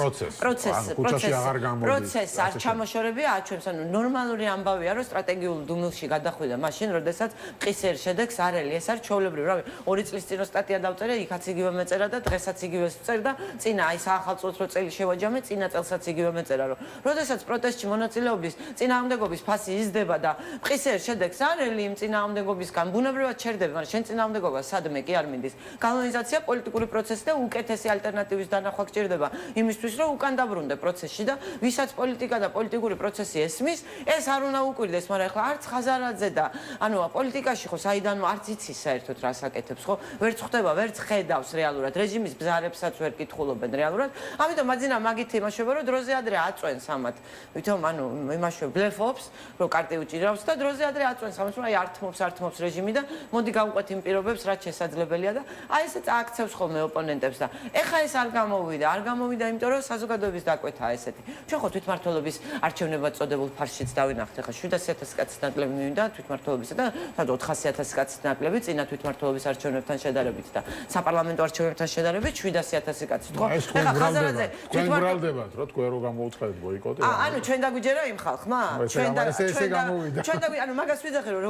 პროცესს არ ჩამოშორებია, აჩვენებს, ანუ ნორმალური ამბავია, რომ სტრატეგიულ დუმილში გადახვიდა მაშინ, როდესაც ყისერ შედეგს არ ელი, ეს არის ჩვეულებრივი, რავი, 2 წლის წინ სტატია დავწერე, იქაც იგივე მეწერა და დღესაც იგივე წერდა, წინა აი საახალწლოს რო წელი შევაჯამე, წინა წელსაც იგივე მეწერა, რომ როდესაც პროტესტში მონაწილეობის წინააღმდეგობის ფასი იზრდება და ყისერ შედეგს არ ელი იმ წინააღმდეგობისგან, ბუნებრივად ჩერდები, მაგრამ შენ წინააღმდეგობა სადმე კი არ მინდის. კანონიზაცია პოლიტიკური პროცესი და უკეთესი ალტერნატივის დანახვა გჭირდება იმისთვის, რომ უკან დაბრუნდე პროცესში და ვისაც პოლიტიკა და პოლიტიკური პროცესი ესმის, ეს არ უნდა უკვირდეს, მაგრამ ახლა არც ხაზარაძე და ანუ პოლიტიკაში ხო საიდან არც იცის საერთოდ რას აკეთებს, ხო? ვერც ხვდება, ვერც ხედავს რეალურად, რეჟიმის ბზარებსაც ვერ კითხულობენ რეალურად. ამიტომ მაძინა მაგით იმაშობა, რომ დროზე ადრე აწვენს ამათ. ვითომ ანუ იმაშობა ბლეფობს, რომ კარტი უჭირავს და დროზე ადრე აწვენს ამას, რომ აი ართმობს რეჟიმი და მოდი გავუყვეთ იმ პირობებს, რაც შესაძლებელია და აი ესე წააქცევს ხოლმე ოპონენტებს და ეხა ეს არ გამოვიდა, იმიტომ რომ საზოგადოების დაკვეთაა ესეთი. ჩვენ ხო თვითმმართველობის არჩევნებად წოდებულ ფარშიც დავინახეთ ახლა 700,000 კაცის ნაკლები მივიდა თვითმმართველობისა და 400,000 კაცის ნაკლები წინა თვითმმართველობის არჩევნებთან შედარებით და საპარლამენტო არჩევნებთან შედარებით 700,000 კაცი თქო ახლა ხაზარაძე თვითმმართველობად რო თქვენ რო გამოუწყეთ ბოიკოტი ანუ ჩვენ დაგვიჯერა იმ ხალხმა ჩვენ ანუ მაგას ვიძახე რომ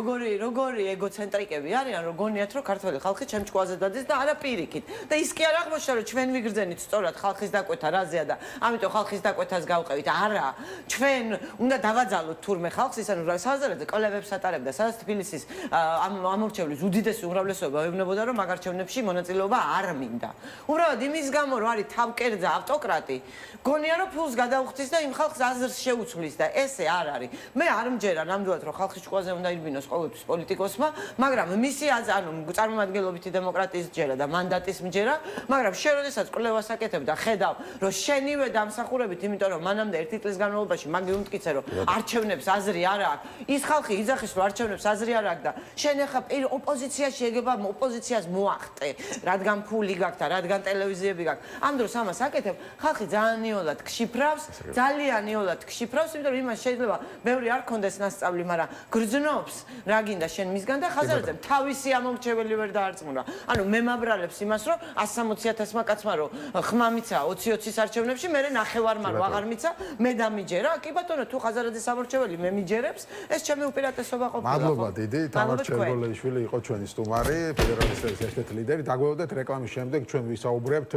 როგორი ეგოცენტრიკები არიან რომ გონიათ რომ ქართველი ხალხი ჩემ ჭკუაზე დადის და არა პირიქით და ის კი არ აღმოჩნდა რომ ჩვენ ვიგრძენით სწორად ხალხის დაკვეთა რაზეა და ამიტომ ხალხის დაკვეთას გავყევით არა ჩვენ უნდა დავაძალოთ თურმე ხალხს ის ანუ საზარაძე კოლევებს ატარებდა სადაც თბილისის ამორჩევლის უდიდესი უმრავლესობა ეუბნებოდა რომ მაგ არჩევნებში მონაწილეობა არ მინდა უბრალოდ იმის გამო რომ არის თავკერძა ავტოკრატი გონია რომ ფულს გადაუხდის და იმ ხალხს აზრს შეუცვლის და ესე არ არის მე არ მჯერა ნამდვილად რომ ხალხის ჭკუაზე უნდა ირბინოს ყოველთვის პოლიტიკოსმა მაგრამ მისი ანუ წარმომადგენლობითი დემოკრატიის ჯერა და მანდატის მჯერა მაგრამ შენ როდესაც კვლევას აკეთებ და ხედავ რომ შენივე დამსახურებით იმიტომ რომ მანამდე ერთი წლის განმავლობაში მაგი უმტკიცე რომ არჩევნებს აზრი არ აქვს. ის ხალხი იძახის რომ არჩევნებს აზრი არ აქვს და შენ ახლა ოპოზიციაში ეგება ოპოზიციას მოახტე, რადგან ფული გაქვს და რადგან ტელევიზიები გაქვს. ამ დროს ამას აკეთებ, ხალხი ძალიან იოლად გშიფრავს, ძალიან იოლად გშიფრავს, იმიტომ რომ იმას შეიძლება ბევრი არ კონდეს ნასწავლი, მაგრამ გრძნობს რა გინდა შენ მისგან და ხაზარაძემ თავისი ამომრჩეველი ვერ დაარწმუნა. ანუ მემაბრალებს იმას რომ 160,000 კაცმა რომ ხმა მიცა 20-20 არჩევნებში, მე ნახევარმა რომ აღარ მიცა, მე დამიჯერა. კი ბატონო, თუ ხაზარაძის ამორჩეველი მე მიჯერებს, ეს ჩემი უპირატესობა ყოფილა. მადლობა დიდი, თამარ ჩერგოლეიშვილი იყო ჩვენი სტუმარი, ფედერალისტების ერთ-ერთი ლიდერი. დაგვეოდეთ რეკლამის შემდეგ ჩვენ ვისაუბრებთ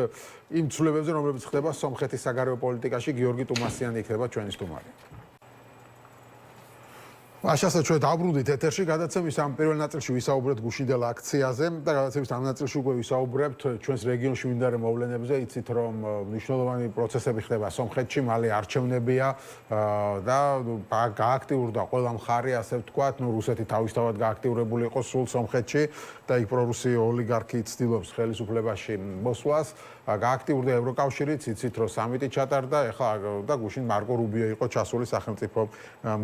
იმ ცვლილებებზე, რომლებიც ხდება სომხეთის საგარეო პოლიტიკაში. გიორგი ტუმასიანი იქნება ჩვენი სტუმარი. Așa ჩვენ დაბრუნდით ეთერში, გადაცემის ამ პირველ ნაწილში ვისაუბრეთ გუშინდელ აქციაზე და გადაცემის ამ ნაწილში უკვე ვისაუბრებთ ჩვენს რეგიონში მიმდინარე მოვლენებზე. იცით რომ მნიშვნელოვანი პროცესები ხდება სომხეთში, მალე არჩევნებია და გააქტიურდა ყველა მხარე, ასე ვთქვათ, რუსეთი თავისთავად გააქტიურებული იყო სულ სომხეთში და იქ პრორუსი ოლიგარქი ცდილობს ხელისუფლებაში მოსვლას. გააქტიურდა ევროკავშირიც, იცით რომ სამიტი ჩატარდა, ეხლა და გუშინ მარკო რუბიო იყო ჩასული სახელმწიფო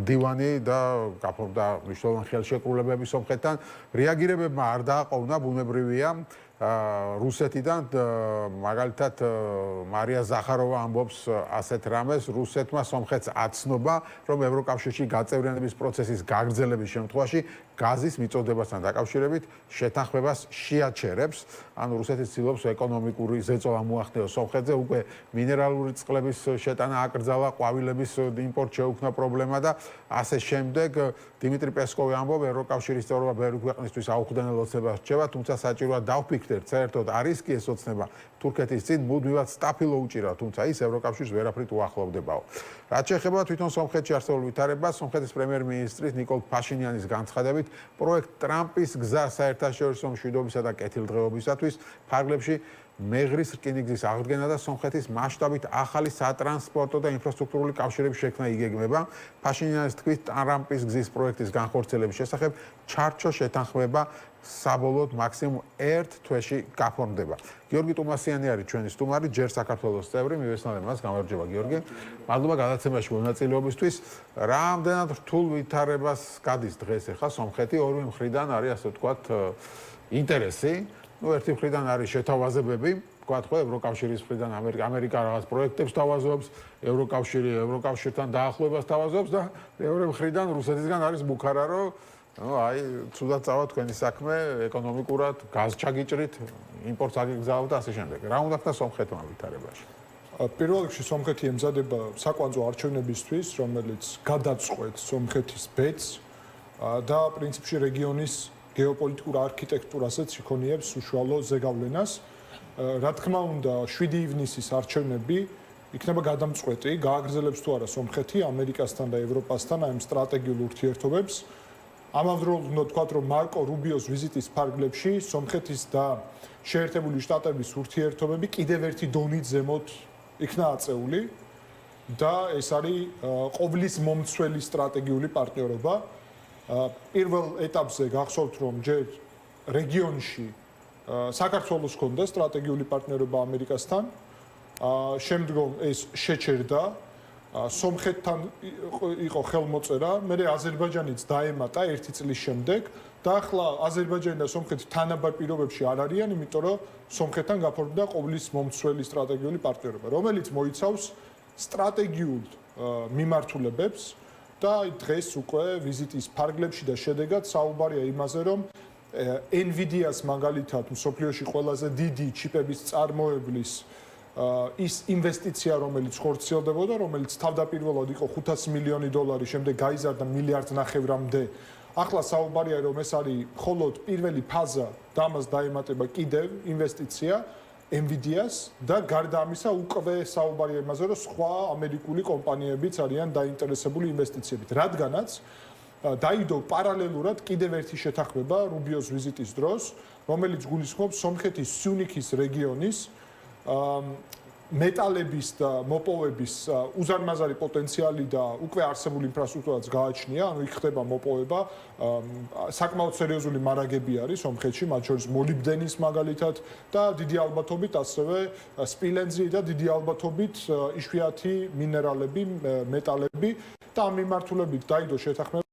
მდივანი და გაფორმდა მნიშვნელოვანი ხელშეკრულებები სომხეთთან. რეაგირებებმა არ დააყოვნა, ბუნებრივია. რუსეთიდან მაგალითად მარია ზახაროვა ამბობს ასეთ რამეს, რუსეთმა სომხეთს აცნობა, რომ ევროკავშირში გაწევრიანების პროცესის გაგრძელების შემთხვევაში გაზის მიწოდებასთან დაკავშირებით შეთანხმებას შეაჩერებს. ანუ რუსეთი ცდილობს ეკონომიკური ზეწოლა მოახდინოს სომხეთზე, უკვე მინერალური წყლების შეტანა აკრძალა, ყვავილების იმპორტ შეუქმნა პრობლემა და ასე შემდეგ. დიმიტრი პესკოვი ამბობს, ევროკავშირის წევრობა ბევრი ქვეყნისთვის აუხდენელ ოცნებას რჩება, თუმცა საჭიროა დავფიქრდეთ, საერთოდ არის კი ეს ოცნება თურქეთის წინ მუდმივად სტაფილო უჭირავს, თუმცა ის ევროკავშირს ვერაფრით უახლოვდებაო. რაც შეეხება თვითონ სომხეთში არსებულ ვითარებას, სომხეთის პრემიერ-მინისტრის ნიკოლ ფაშინიანის განცხადებით, პროექტ ტრამპის გზა საერთაშორისო მშვიდობისა და კეთილდღეობისათვის ფარგლებში მეღრის რკინიგზის აღდგენა და სომხეთის მასშტაბით ახალი სატრანსპორტო და ინფრასტრუქტურული კავშირების შექმნა იგეგმება. ფაშინიანის თქმით, ტრამპის გზის პროექტის განხორციელების შესახებ ჩარჩო შეთანხმება საბოლოოდ მაქსიმუმ 1 თვეში გაფორმდება. გიორგი ტუმასიანი არის ჩვენი სტუმარი, ჯერ საქართველოს წევრი, მივესალმებ მას, გამარჯობა გიორგი. მადლობა გადაცემაში მონაწილეობისთვის. რამდენად რთულ ვითარებას გადის დღეს ახლა სომხეთი, ორივე მხრიდან არის ასე ვთქვათ ინტერესი. ერთი მხრიდან არის შეთავაზებები, ვთქვათ ხო, ევროკავშირის მხრიდან ამერიკა რაღაც პროექტებს თავაზობს, ევროკავშირთან დაახლოებას თავაზობს და მეორე მხრიდან რუსეთისგან არის ბუქარა, რომ აი, ცუდად წავა თქვენი საქმე ეკონომიკურად, გაზ ჩაგიჭრით, იმპორტს აგიგზავნოთ და ასე შემდეგ. რა უნდა ხდეს სომხეთმა ვითარებაში? პირველ რიგში სომხეთი ემზადება საკვანძო არჩევნებისთვის, რომელიც გადაწყვეტს სომხეთის ბედს და პრინციპში რეგიონის გეოპოლიტიკურ არქიტექტურასაც იქონიებს უშუალო ზეგავლენას. რა თქმა უნდა, 7 ივნისის არჩევნები იქნება გადამწყვეტი, გააგრძელებს თუ არა სომხეთი ამერიკასთან და ევროპასთან ამ სტრატეგიულ ურთიერთობებს. ამავდროულად უნდა ვთქვათ, რომ მარკო რუბიოს ვიზიტის ფარგლებში სომხეთის და შეერთებული შტატების ურთიერთობები კიდევ ერთი დონით ზემოთ იქნა აწეული და ეს არის ყოვლის მომცველი სტრატეგიული პარტნიორობა. პირველ ეტაპზე გახსოვთ, რომ ჯერ რეგიონში საქართველოს ჰქონდა სტრატეგიული პარტნიორობა ამერიკასთან, შემდგომ ეს შეჩერდა, სომხეთთან იყო ხელმოწერა, მერე აზერბაიჯანიც დაემატა 1 წლის შემდეგ და ახლა აზერბაიჯანი და სომხეთი თანაბარ პირობებში არ არიან, იმიტომ რომ სომხეთთან გაფორმდა ყოვლის მომცველი სტრატეგიული პარტნიორობა, რომელიც მოიცავს სტრატეგიულ მიმართულებებს და დღეს უკვე ვიზიტის ფარგლებში და შედეგად საუბარია იმაზე, რომ NVIDIA-ს მაგალითად მსოფლიოში ყველაზე დიდი ჩიპების წარმოებლის ის ინვესტიცია, რომელიც ხორციელდებოდა, რომელიც თავდაპირველად იყო $500 მილიონი, შემდეგ გაიზარდა $1.5 მილიარდამდე. ახლა საუბარია, რომ ეს არის მხოლოდ პირველი ფაზა და ამას დაემატება კიდევ ინვესტიცია NVIDIA-ს და გარდა ამისა უკვე საუბარია იმაზე, რომ სხვა ამერიკული კომპანიებიც არიან დაინტერესებული ინვესტიციებით, რადგანაც დაიდო პარალელურად კიდევ ერთი შეთანხმება რუბიოს ვიზიტის დროს, რომელიც გულისხმობს სომხეთის სიუნიქის რეგიონის მეტალების და მოპოვების უზარმაზარი პოტენციალი და უკვე არსებული ინფრასტრუქტურაც გააჩნია, ანუ იქ ხდება მოპოვება, საკმაოდ სერიოზული მარაგები არის სომხეთში, მათ შორის მოლიბდენის მაგალითად და დიდი ალბათობით ასევე სპილენძი და დიდი ალბათობით იშვიათი მინერალები, მეტალები და ამ მიმართულებით დაიდო შეთანხმება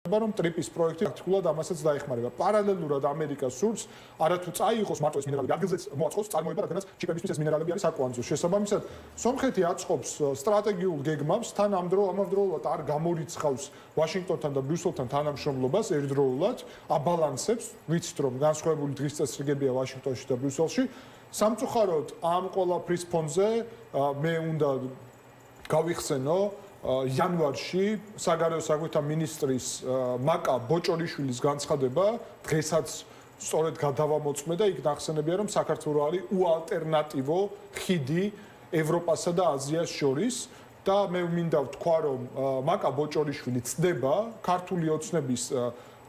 რომ ტრიპის პროექტი აქტიურად ამასაც დაეხმარება. პარალელურად ამერიკა სურს არათუ წაიღოს მარტო ეს მინერალები, ადგილზეც მოაწყოს წარმოება, რადგანაც ჩიპებისთვის ეს მინერალები არის საკვანძო. შესაბამისად, სომხეთი აწყობს სტრატეგიულ გეგმავს, თან ამავდროულად არ გამორიცხავს ვაშინგტონთან და ბრიუსელთან თანამშრომლობას ერთდროულად, აბალანსებს, ვიცით რომ განსხვავებული დღის წესრიგებია ვაშინგტონში და ბრიუსელში. სამწუხაროდ ამ ყველაფრის ფონზე მე უნდა გავიხსენო იანვარში საგარეო საქმეთა მინისტრის მაკა ბოჭორიშვილის განცხადება დღესაც სწორედ გადავამოწმე და იქ ნახსენებია რომ საქართველო არის უალტერნატივო ხიდი ევროპასა და აზიას შორის და მე მინდა ვთქვა რომ მაკა ბოჭორიშვილი ცდება ქართული ოცნების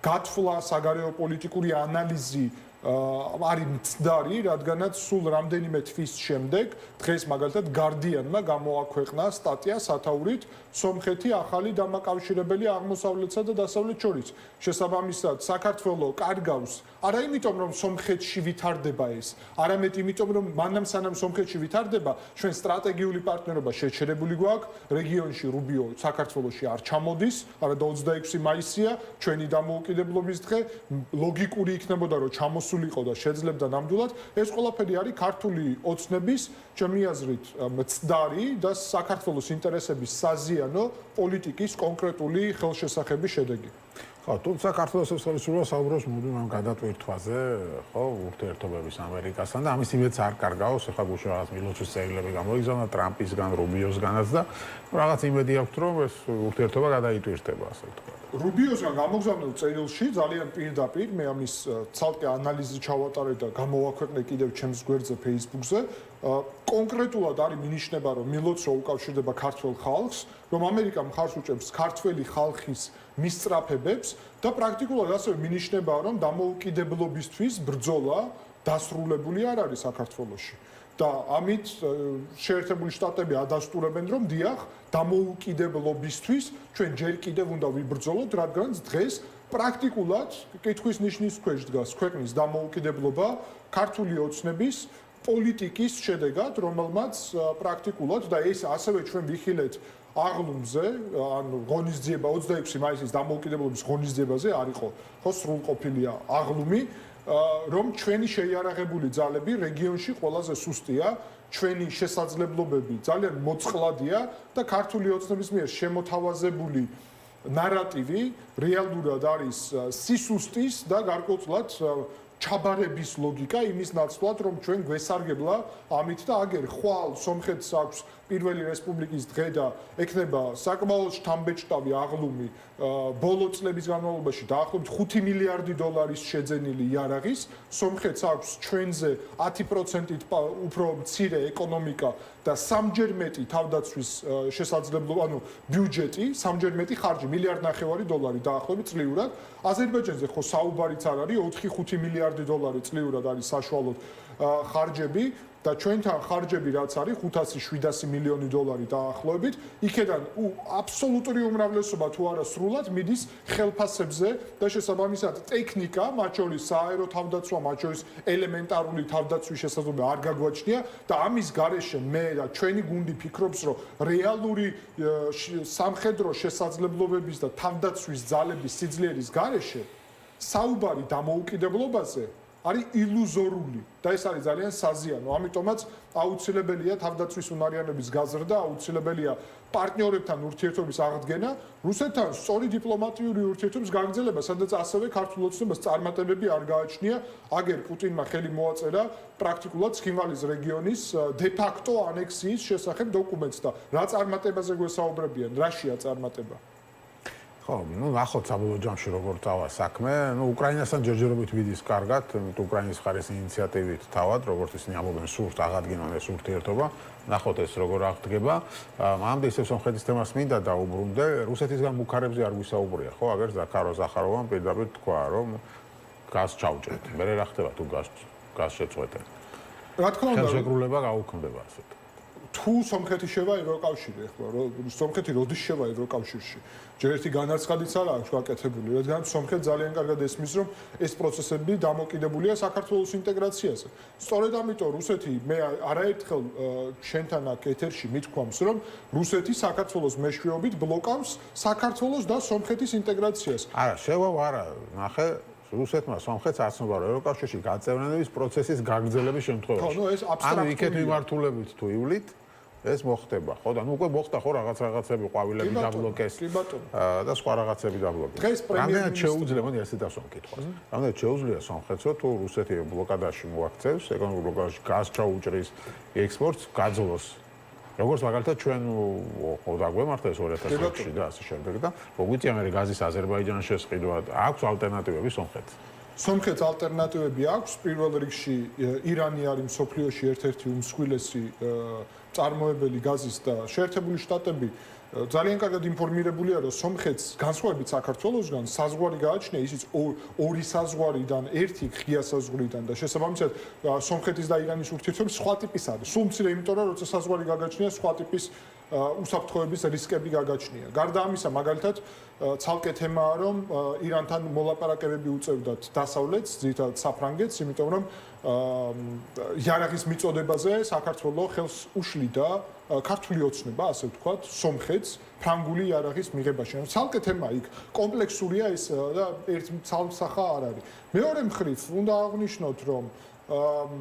გათვლა საგარეო პოლიტიკური ანალიზი არის მცდარი, რადგანაც სულ რამდენიმე თვის შემდეგ დღეს მაგალითად Guardian-მა გამოაქვეყნა სტატია სათაურით სომხეთი ახალი დამაკავშირებელი აღმოსავლეთსა და დასავლეთ შორის. შესაბამისად, საქართველო კარგავს არა იმიტომ რომ სომხეთში ვითარდება ეს, არამედ იმიტომ რომ მანამ სანამ სომხეთში ვითარდება, ჩვენ სტრატეგიული პარტნიორობა შეჩერებული გვაქვს, რეგიონში რუბიო საქართველოში არ ჩამოდის, არადა 26 მაისია, ჩვენი დამოუკიდებლობის დღე, ლოგიკური იქნებოდა რომ ჩამოსულიყო და შეძლებდა ნამდვილად, ეს ყველაფერი არის ქართული ოცნების, ჩემი აზრით, მცდარი და საქართველოს ინტერესების საზიანო პოლიტიკის კონკრეტული ხელშესახების შედეგი. ხო, თუმცა საქართველოს ხელისუფლება საუბრობს მუდმივ ამ გადატვირთვაზე, ხო, ურთიერთობების ამერიკასთან და ამის იმედს არ კარგავს, ახლა გუშინ რაღაც მილოცვის წერილები გამოიგზავნა ტრამპისგან, რუბიოსგანაც და რაღაც იმედი აქვს, რომ ეს ურთიერთობა გადაიტვირთება, ასე ვთქვათ. რუბიოსგან გამოგზავნილ წერილში ძალიან პირდაპირ მე ამის ცალკე ანალიზი ჩავატარე და გამოვაქვეყნე კიდევ ჩემს გვერდზე Facebook-ზე. კონკრეტულად არის მინიშნება, რომ მილოცვა უკავშირდება ქართველ ხალხს, რომ ამერიკა მხარს უჭერს ქართველი ხალხის მისწრაფებებს და პრაქტიკულად ასევე მინიშნება, რომ დამოუკიდებლობისთვის ბრძოლა დასრულებული არ არის საქართველოში. და ამით შეერთებული შტატები ადასტურებენ, რომ დიახ, დამოუკიდებლობისთვის ჩვენ ჯერ კიდევ უნდა ვიბრძოლოთ, რადგანაც დღეს პრაქტიკულად კითხვის ნიშნის ქვეშ დგას ქვეყნის დამოუკიდებლობა ქართული ოცნების პოლიტიკის შედეგად, რომელმაც პრაქტიკულად და ეს ასევე ჩვენ ვიხილეთ აღლუმზე, ანუ ღონისძიება 26 მაისის დამოუკიდებლობის ღონისძიებაზე არ იყო, ხო, სრულყოფილია აღლუმი, რომ ჩვენი შეიარაღებული ძალები რეგიონში ყველაზე სუსტია, ჩვენი შესაძლებლობები ძალიან მოწყლადია და ქართული ოცნების მიერ შემოთავაზებული ნარატივი რეალურად არის სისუსტის და გარკვეულწილად ჩაბარების ლოგიკა იმის ნაცვლად, რომ ჩვენ გვესარგებლა ამით და აგერ ხვალ სომხეთს აქვს პირველი რესპუბლიკის დღე და ექნება საკმაოდ შთამბეჭდავი აღლუმი ბოლო წლების განმავლობაში დაახლოებით 5 მილიარდი დოლარის შეძენილი იარაღის, სომხეთს აქვს ჩვენზე 10%-ით უფრო მცირე ეკონომიკა და სამჯერ მეტი თავდაცვის შესაძლებლობა, ანუ ბიუჯეტი, სამჯერ მეტი ხარჯი, 1.5 მილიარდი დოლარი დაახლოებით წლიურად. აზერბაიჯანზე ხო საუბარიც არ არის, 4-5 მილიარდი დოლარი წლიურად არის საშუალოდ ხარჯები და ჩვენთან ხარჯები რაც არის 500-700 მილიონი დოლარი დაახლოებით, იქედან აბსოლუტური უმრავლესობა თუ არა სრულად მიდის ხელფასებზე და შესაბამისად ტექნიკა, მათ შორის სააერო თავდაცვა, მათ შორის ელემენტარული თავდაცვის შესაძლებლობა არ გაგვაჩნია და ამის გარეშე მე და ჩვენი გუნდი ფიქრობს, რომ რეალური სამხედრო შესაძლებლობების და თავდაცვის ძალების სიძლიერის გარეშე საუბარი დამოუკიდებლობაზე არის ილუზორული და ეს არის ძალიან საზიანო. ამიტომაც აუცილებელია თავდაცვის უნარიანობის გაზრდა, აუცილებელია პარტნიორებთან ურთიერთობის აღდგენა, რუსეთთან სწორი დიპლომატიური ურთიერთობის გაგრძელება, სადაც ასევე ქართულ ოცნებას წარმატებები არ გააჩნია. აგერ პუტინმა ხელი მოაწერა პრაქტიკულად ცხინვალის რეგიონის დე-ფაქტო ანექსიის შესახებ დოკუმენტს და რა წარმატებაზე გვესაუბრებიან, რაშია წარმატება? ხო, ნახოთ საბოლოო ჯამში როგორ წავა საქმე. უკრაინასთან ჯერჯერობით ვიდის კარგად, უკრაინის მხარის ინიციატივით თავად, როგორც ისინი ამბობენ, სურთ აღადგინონ ეს ურთიერთობა. ნახოთ ეს როგორ აღდგება. მანამდე ისევ სომხეთის თემას მინდა დაუბრუნდე. რუსეთისგან ბუქარებზე არ გვისაუბრია, ხო? აგერ ზაქარო ზახაროვამ პირდაპირ თქვა, რომ გაზს ჩაუჭერთ. მერე რა ხდება თუ გაზს შეწყვეტენ? რა თქმა უნდა, ხელშეკრულება გაუქმდება ასე. თუ სომხეთი შევა ევროკავშირი, ახლა სომხეთი როდის შევა ევროკავშირში? ჯერ ერთი განაცხადიც არ აქვს გაკეთებული, რადგან სომხეთი ძალიან კარგად ესმის, რომ ეს პროცესები დამოკიდებულია საქართველოს ინტეგრაციაზე. სწორედ ამიტომ რუსეთი მე არაერთხელ შენთან აქ ეთერში მithქვამს, რომ რუსეთი საქართველოს მეშვეობით ბლოკავს საქართველოს და სომხეთის ინტეგრაციას. არა, შევა არა, ნახე რუსეთმა სომხეთს აცნობა ევროკავშირში გაწევრიანების პროცესის გაგრძელების შემთხვევაში. ხო, ნუ ეს აბსტრაქტულია. ანუ იქეთ მიმართულებით თუ ივლით ეს მოხდება, ხო და ნუ უკვე მოხდა ხო რაღაცები ყვავილები დაბლოკეს და სხვა რაღაცები დაბლოკეს. რამდენად შეუძლია, მოდი ასე დავსვამ კითხვას. რამდენად შეუძლია სომხეთს, თუ რუსეთი ბლოკადაში მოაქცევს, ეკონომიკურ ბლოკადაში გაზ ჩაუჭრის ექსპორტს, გაძლოს. როგორც მაგალითად ჩვენ ხო დაგვემართა ეს 2006-ში და ასე შემდეგ და მოგვიწია მე გაზის აზერბაიჯანში შესყიდვა, აქვს ალტერნატივები სომხეთს. სომხეთს ალტერნატივები აქვს, პირველ რიგში ირანი არის მსოფლიოში ერთ-ერთი უმსხვილესი წარმოებელი გაზის და შეერთებული შტატები ძალიან კარგად ინფორმირებულია, რომ სომხეთს განსხვავებით საქართველოსგან საზღვარი გააჩნია, ისიც ორი საზღვარიდან, ერთი ღია საზღვრიდან და შესაბამისად სომხეთის და ირანის ურთიერთობები სხვა ტიპის არის. სულ მცირე, იმიტომ რომ როცა საზღვარი გაგაჩნია, სხვა ტიპის უსაფრთხოების რისკები გაგაჩნია. გარდა ამისა, მაგალითად, ცალკე თემაა, რომ ირანთან მოლაპარაკებები უწევდათ დასავლეთს, ძირითადად საფრანგეთს, იმიტომ რომ იარაღის მიწოდებაზე საქართველოს ხელს უშლიდა ქართული ოცნება, ასე ვთქვათ, სომხეთს ფრანგული იარაღის მიღებაში. ცალკე თემა იქ კომპლექსურია ეს და ერთ ცალსახა არ არის. მეორე მხრივ უნდა აღვნიშნოთ, რომ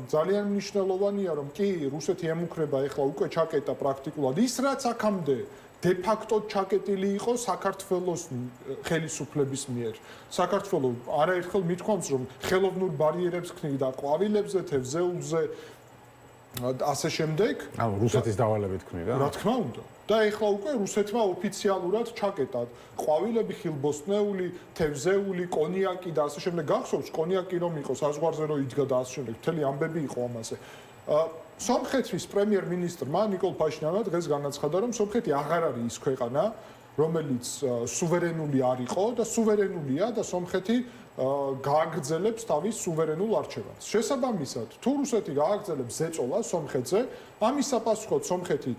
ძალიან მნიშვნელოვანია, რომ კი რუსეთი ემუქრება ეხლა უკვე ჩაკეტა პრაქტიკულად ის, რაც აქამდე de facto ჩაკეტილი იყო საქართველოს ხელისუფლების მიერ. საქართველოს არაერთხელ მithქვამს, რომ ხელოვნურ ბარიერებს ქმნიდა ყვავილებზე, თევზეულზე ასე შემდეგ. ანუ რუსეთის დავალებით ქმნიდა. რა თქმა უნდა. და ეხლა უკვე რუსეთმა ოფიციალურად ჩაკეტა ყვავილები, ხილბოსტნეული, თევზეული, კონიაკი და ასე შემდეგ. გახსოვს კონიაკი რომ იყო საზღვარზე რომ იდგა და ასე შემდეგ. მთელი ამბები იყო ამაზე. სომხეთის პრემიერ-მინისტრმა ნიკოლ ფაშინიანმა დღეს განაცხადა, რომ სომხეთი აღარ არის ის ქვეყანა, რომელიც სუვერენული არ იყო და სუვერენულია და სომხეთი გააგრძელებს თავის სუვერენულ არჩევანს. შესაბამისად, თუ რუსეთი გააგრძელებს ზეწოლას სომხეთზე, ამის საპასუხოდ სომხეთი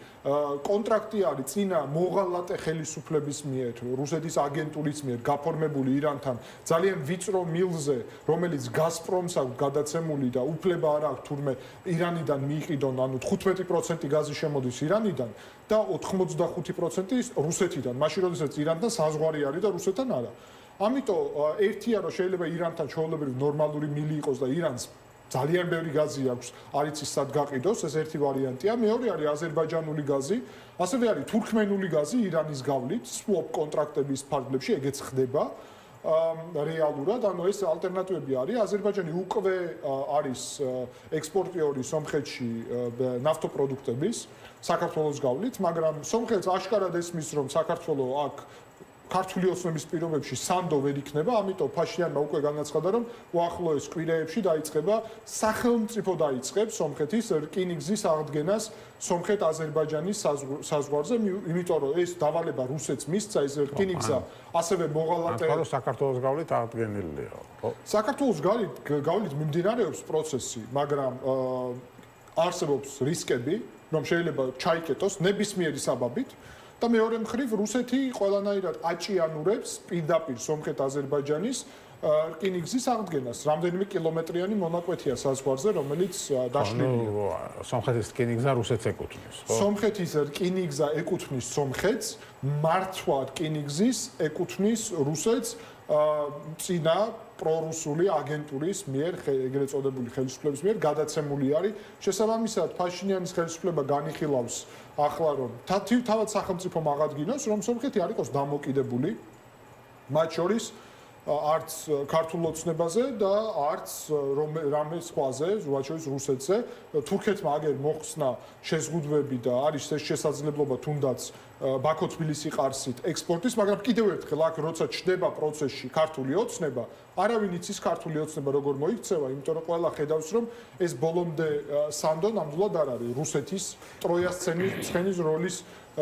კონტრაქტი არის წინა მოღალატე ხელისუფლების მიერ, რუსეთის აგენტურის მიერ გაფორმებული ირანთან ძალიან ვიწრო მილზე, რომელიც გაზპრომს აქვს გადაცემული და უფლება არ აქვს თურმე ირანიდან მიიყიდონ, ანუ 15% გაზი შემოდის ირანიდან და 85% რუსეთიდან, მაშინ როდესაც ირანთან საზღვარი არის და რუსეთთან არა. ამიტომ ერთია რომ შეიძლება ირანთან ჩვეულებრივ ნორმალური მილი იყოს და ირანს ძალიან ბევრი გაზი აქვს, არც ის სად გაყიდოს, ეს ერთი ვარიანტია. მეორე არის აზერბაიჯანული გაზი, ასევე არის თურქმენული გაზი ირანის გავლით, swap კონტრაქტების ფარგლებში ეგეც ხდება. რეალურად, ანუ ეს ალტერნატივები არის. აზერბაიჯანი უკვე არის ექსპორტიორი სომხეთში ნავთობპროდუქტების საქართველოს გავლით, მაგრამ სომხეთს აშკარად ესმის, რომ საქართველოს აქ ქართული ოცნების პირობებში სანდო ვერ იქნება, ამიტომ ფაშიანმა უკვე განაცხადა, რომ უახლოეს კვირეებში დაიწყება სახელმწიფო დაიწყებს სომხეთის რკინიგზის აღდგენას სომხეთ-აზერბაიჯანის საზღვარზე, იმიტომ რომ ეს დავალება რუსეთს მისცა ეს რკინიგზა, ასევე მოღალატე საქართველოს გავლით აღდგენილია, ხო? საქართველოს გავლით მიმდინარეობს პროცესი, მაგრამ არსებობს რისკები, რომ შეიძლება ჩაიკეტოს ნებისმიერი საბაბით. და მეორე მხრივ რუსეთი ყველანაირად აჭიანურებს პირდაპირ სომხეთ-აზერბაიჯანის რკინიგზის აღდგენას. რამდენიმე კილომეტრიანი მონაკვეთია საზღვარზე, რომელიც დაშლილია. სომხეთის რკინიგზა რუსეთს ეკუთვნის, ხო? სომხეთის რკინიგზა ეკუთვნის სომხეთს, მართვა რკინიგზის ეკუთვნის რუსეთს წინა პრორუსული აგენტურის მიერ, ეგრეთ წოდებული ხელისუფლების მიერ გადაცემული არის. შესაბამისად, ფაშინიანის ხელისუფლება განიხილავს ახლა რომ თავად სახელმწიფომ აღადგინოს, რომ სომხეთი არ იყოს დამოკიდებული მათ შორის არც ქართულ ოცნებაზე და არც რამე სხვაზე, მათ შორის რუსეთზე. თურქეთმა აგერ მოხსნა შეზღუდვები და არის ეს შესაძლებლობა თუნდაც ბაქო-თბილისი-ყარსით ექსპორტის, მაგრამ კიდევ ერთხელ აქ როცა ჩდება პროცესში ქართული ოცნება, არავინ იცის ქართული ოცნება როგორ მოიქცევა, იმიტომ რომ ყველა ხედავს, რომ ეს ბოლომდე სანდო ნამდვილად არ არის რუსეთის ტროიას ცხენის როლის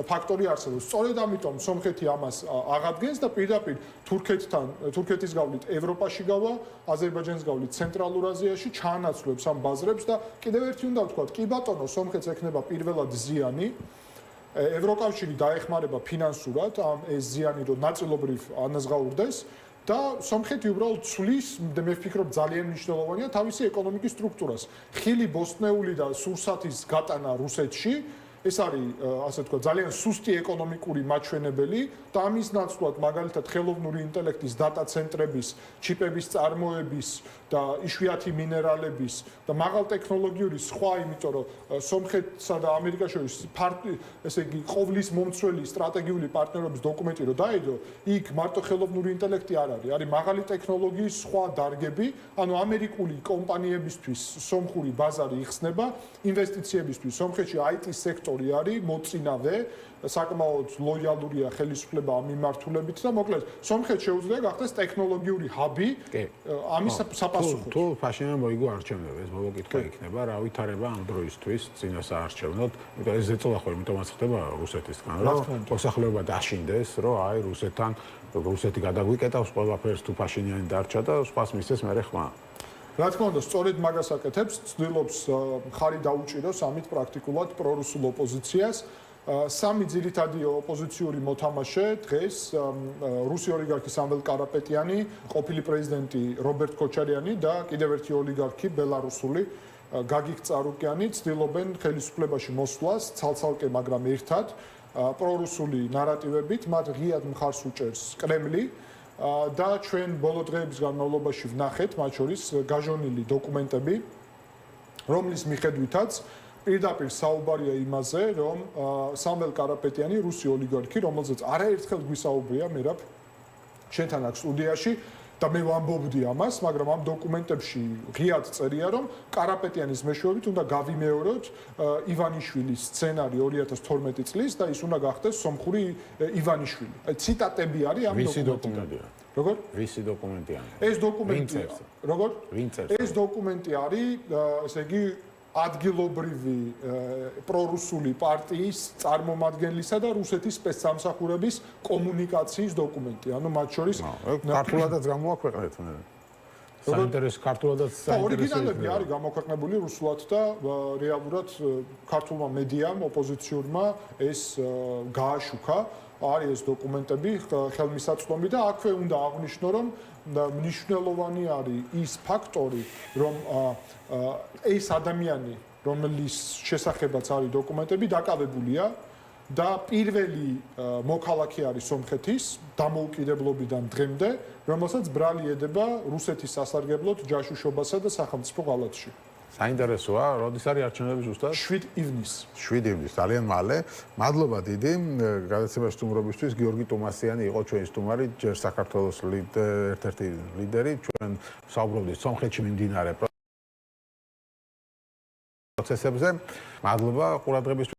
ფაქტორი არსებობს. სწორედ ამიტომ სომხეთი ამას აღადგენს და პირდაპირ თურქეთის გავლით ევროპაში გავა, აზერბაიჯანის გავლით ცენტრალურ აზიაში ჩაანაცვლებს ამ ბაზრებს და კიდევ ერთი უნდა ვთქვათ, კი ბატონო, სომხეთს ექნება პირველად ზიანი. ევროკავშირი დაეხმარება ფინანსურად ამ ეს ზიანი რომ ნაწილობრივ ანაზღაურდეს და სომხეთი უბრალოდ ცვლის და მე ვფიქრობ ძალიან მნიშვნელოვანია თავისი ეკონომიკის სტრუქტურას. ხილი ბოსტნეული და სურსათის გატანა რუსეთში ეს არის ასე ვთქვათ ძალიან სუსტი ეკონომიკური მაჩვენებელი და ამის ნაცვლად მაგალითად ხელოვნური ინტელექტის დატა ცენტრების, ჩიპების წარმოების და იშვიათი მინერალების და მაღალ ტექნოლოგიური სხვა, იმიტომ რომ სომხეთსა და ამერიკას შორის ესე იგი ყოვლის მომცველი სტრატეგიული პარტნიორობის დოკუმენტი რო დაედო, იქ მარტო ხელოვნური ინტელექტი არ არის, არის მაღალი ტექნოლოგიის სხვა დარგები, ანუ ამერიკული კომპანიებისთვის სომხური ბაზარი იხსნება ინვესტიციებისთვის. სომხეთში IT სექტორი არის მოწინავე, საკმაოდ ლოიალურია ხელისუფლება ამ მიმართულებით და მოკლედ სომხეთს შეუძლია გახდეს ტექნოლოგიური ჰაბი ამის საპასუხოდ. თუ ფაშინმა მოიგო არჩევნები, ეს მოვაკითხა იქნება, რა ვითარება ამ დროისთვის წინა საარჩევნოდ, იმიტომ ეს ზეწოლა ხო იმიტომაც ხდება რუსეთისგან, რომ მოსახლეობა დაშინდეს, რომ აი რუსეთი გადაგვიკეტავს ყველაფერს თუ ფაშინიანი დარჩა და სხვას მისცეს მერე ხმა. რა თქმა უნდა, სწორედ მაგას აკეთებს, ცდილობს ხარი დაუჭიროს ამით პრაქტიკულად პრორუსულ ოპოზიციას. სამი ძირითადი ოპოზიციური მოთამაშე დღეს რუსი ოლიგარქი სამվել კარაპეტიანი, ყოფილი პრეზიდენტი რობერტ კოჩარიანი და კიდევ ერთი ოლიგარქი ბელარუსული გაგიკ წარუკიანი ცდილობენ ხელისუფლებაში მოსვლას ცალ-ცალკე, მაგრამ ერთად პრორუსული ნარატივებით, მათ ღიად მხარს უჭერს კრემლი და ჩვენ ბოლო დღეების განმავლობაში ვნახეთ, მათ შორის გაჟონილი დოკუმენტები, რომლის მიხედვითაც პირდაპირ საუბარია იმაზე, რომ სამվել კარაპეტიანი რუსი ოლიგარქი, რომელზეც არაერთხელ გვისაუბრია მერაბ შენთან აქ სტუდიაში და მე ვამბობდი ამას, მაგრამ ამ დოკუმენტებში ღიად წერია, რომ კარაპეტიანის მეშვეობით უნდა გავიმეოროთ ივანიშვილის სცენარი 2012 წლის და ის უნდა გახდეს სომხური ივანიშვილი. ციტატები არის ამ დოკუმენტიდან. როგორ? ვისი დოკუმენტია? ეს დოკუმენტი როგორ? ეს დოკუმენტი არის, ესე იგი ადგილობრივი პრორუსული პარტიის წარმომადგენლისა და რუსეთის სპეცსამსახურების კომუნიკაციის დოკუმენტი. ანუ მათ შორის ქართულადაც გამოაქვეყნეთ მე. საინტერესო ქართულადაც საინტერესო. ორიგინალები არის გამოქვეყნებული რუსულად და რეალურად ქართულმა მედიამ, ოპოზიციურმა ეს გააშუქა. არის ეს დოკუმენტები ხელმისაწვდომი და აქვე უნდა აღვნიშნო, რომ მნიშვნელოვანი არის ის ფაქტორი, რომ ეს ადამიანი, რომლის შესახებაც არის დოკუმენტები, დაკავებულია და პირველი მოქალაქე არის სომხეთის დამოუკიდებლობიდან დღემდე, რომელსაც ბრალი ედება რუსეთის სასარგებლოდ ჯაშუშობასა და სახელმწიფო ღალატში. საინტერესოა, როდის არის არჩევნები ზუსტად? 7 ივნისს. 7 ივნისს, ძალიან მალე. მადლობა დიდი გადაცემაში სტუმრობისთვის. გიორგი ტუმასიანი იყო ჩვენი სტუმარი, ჯერ საქართველოს ერთ-ერთი ლიდერი. ჩვენ საუბრობდით სომხეთში მიმდინარე პროცესებზე. მადლობა ყურადღებისთვის.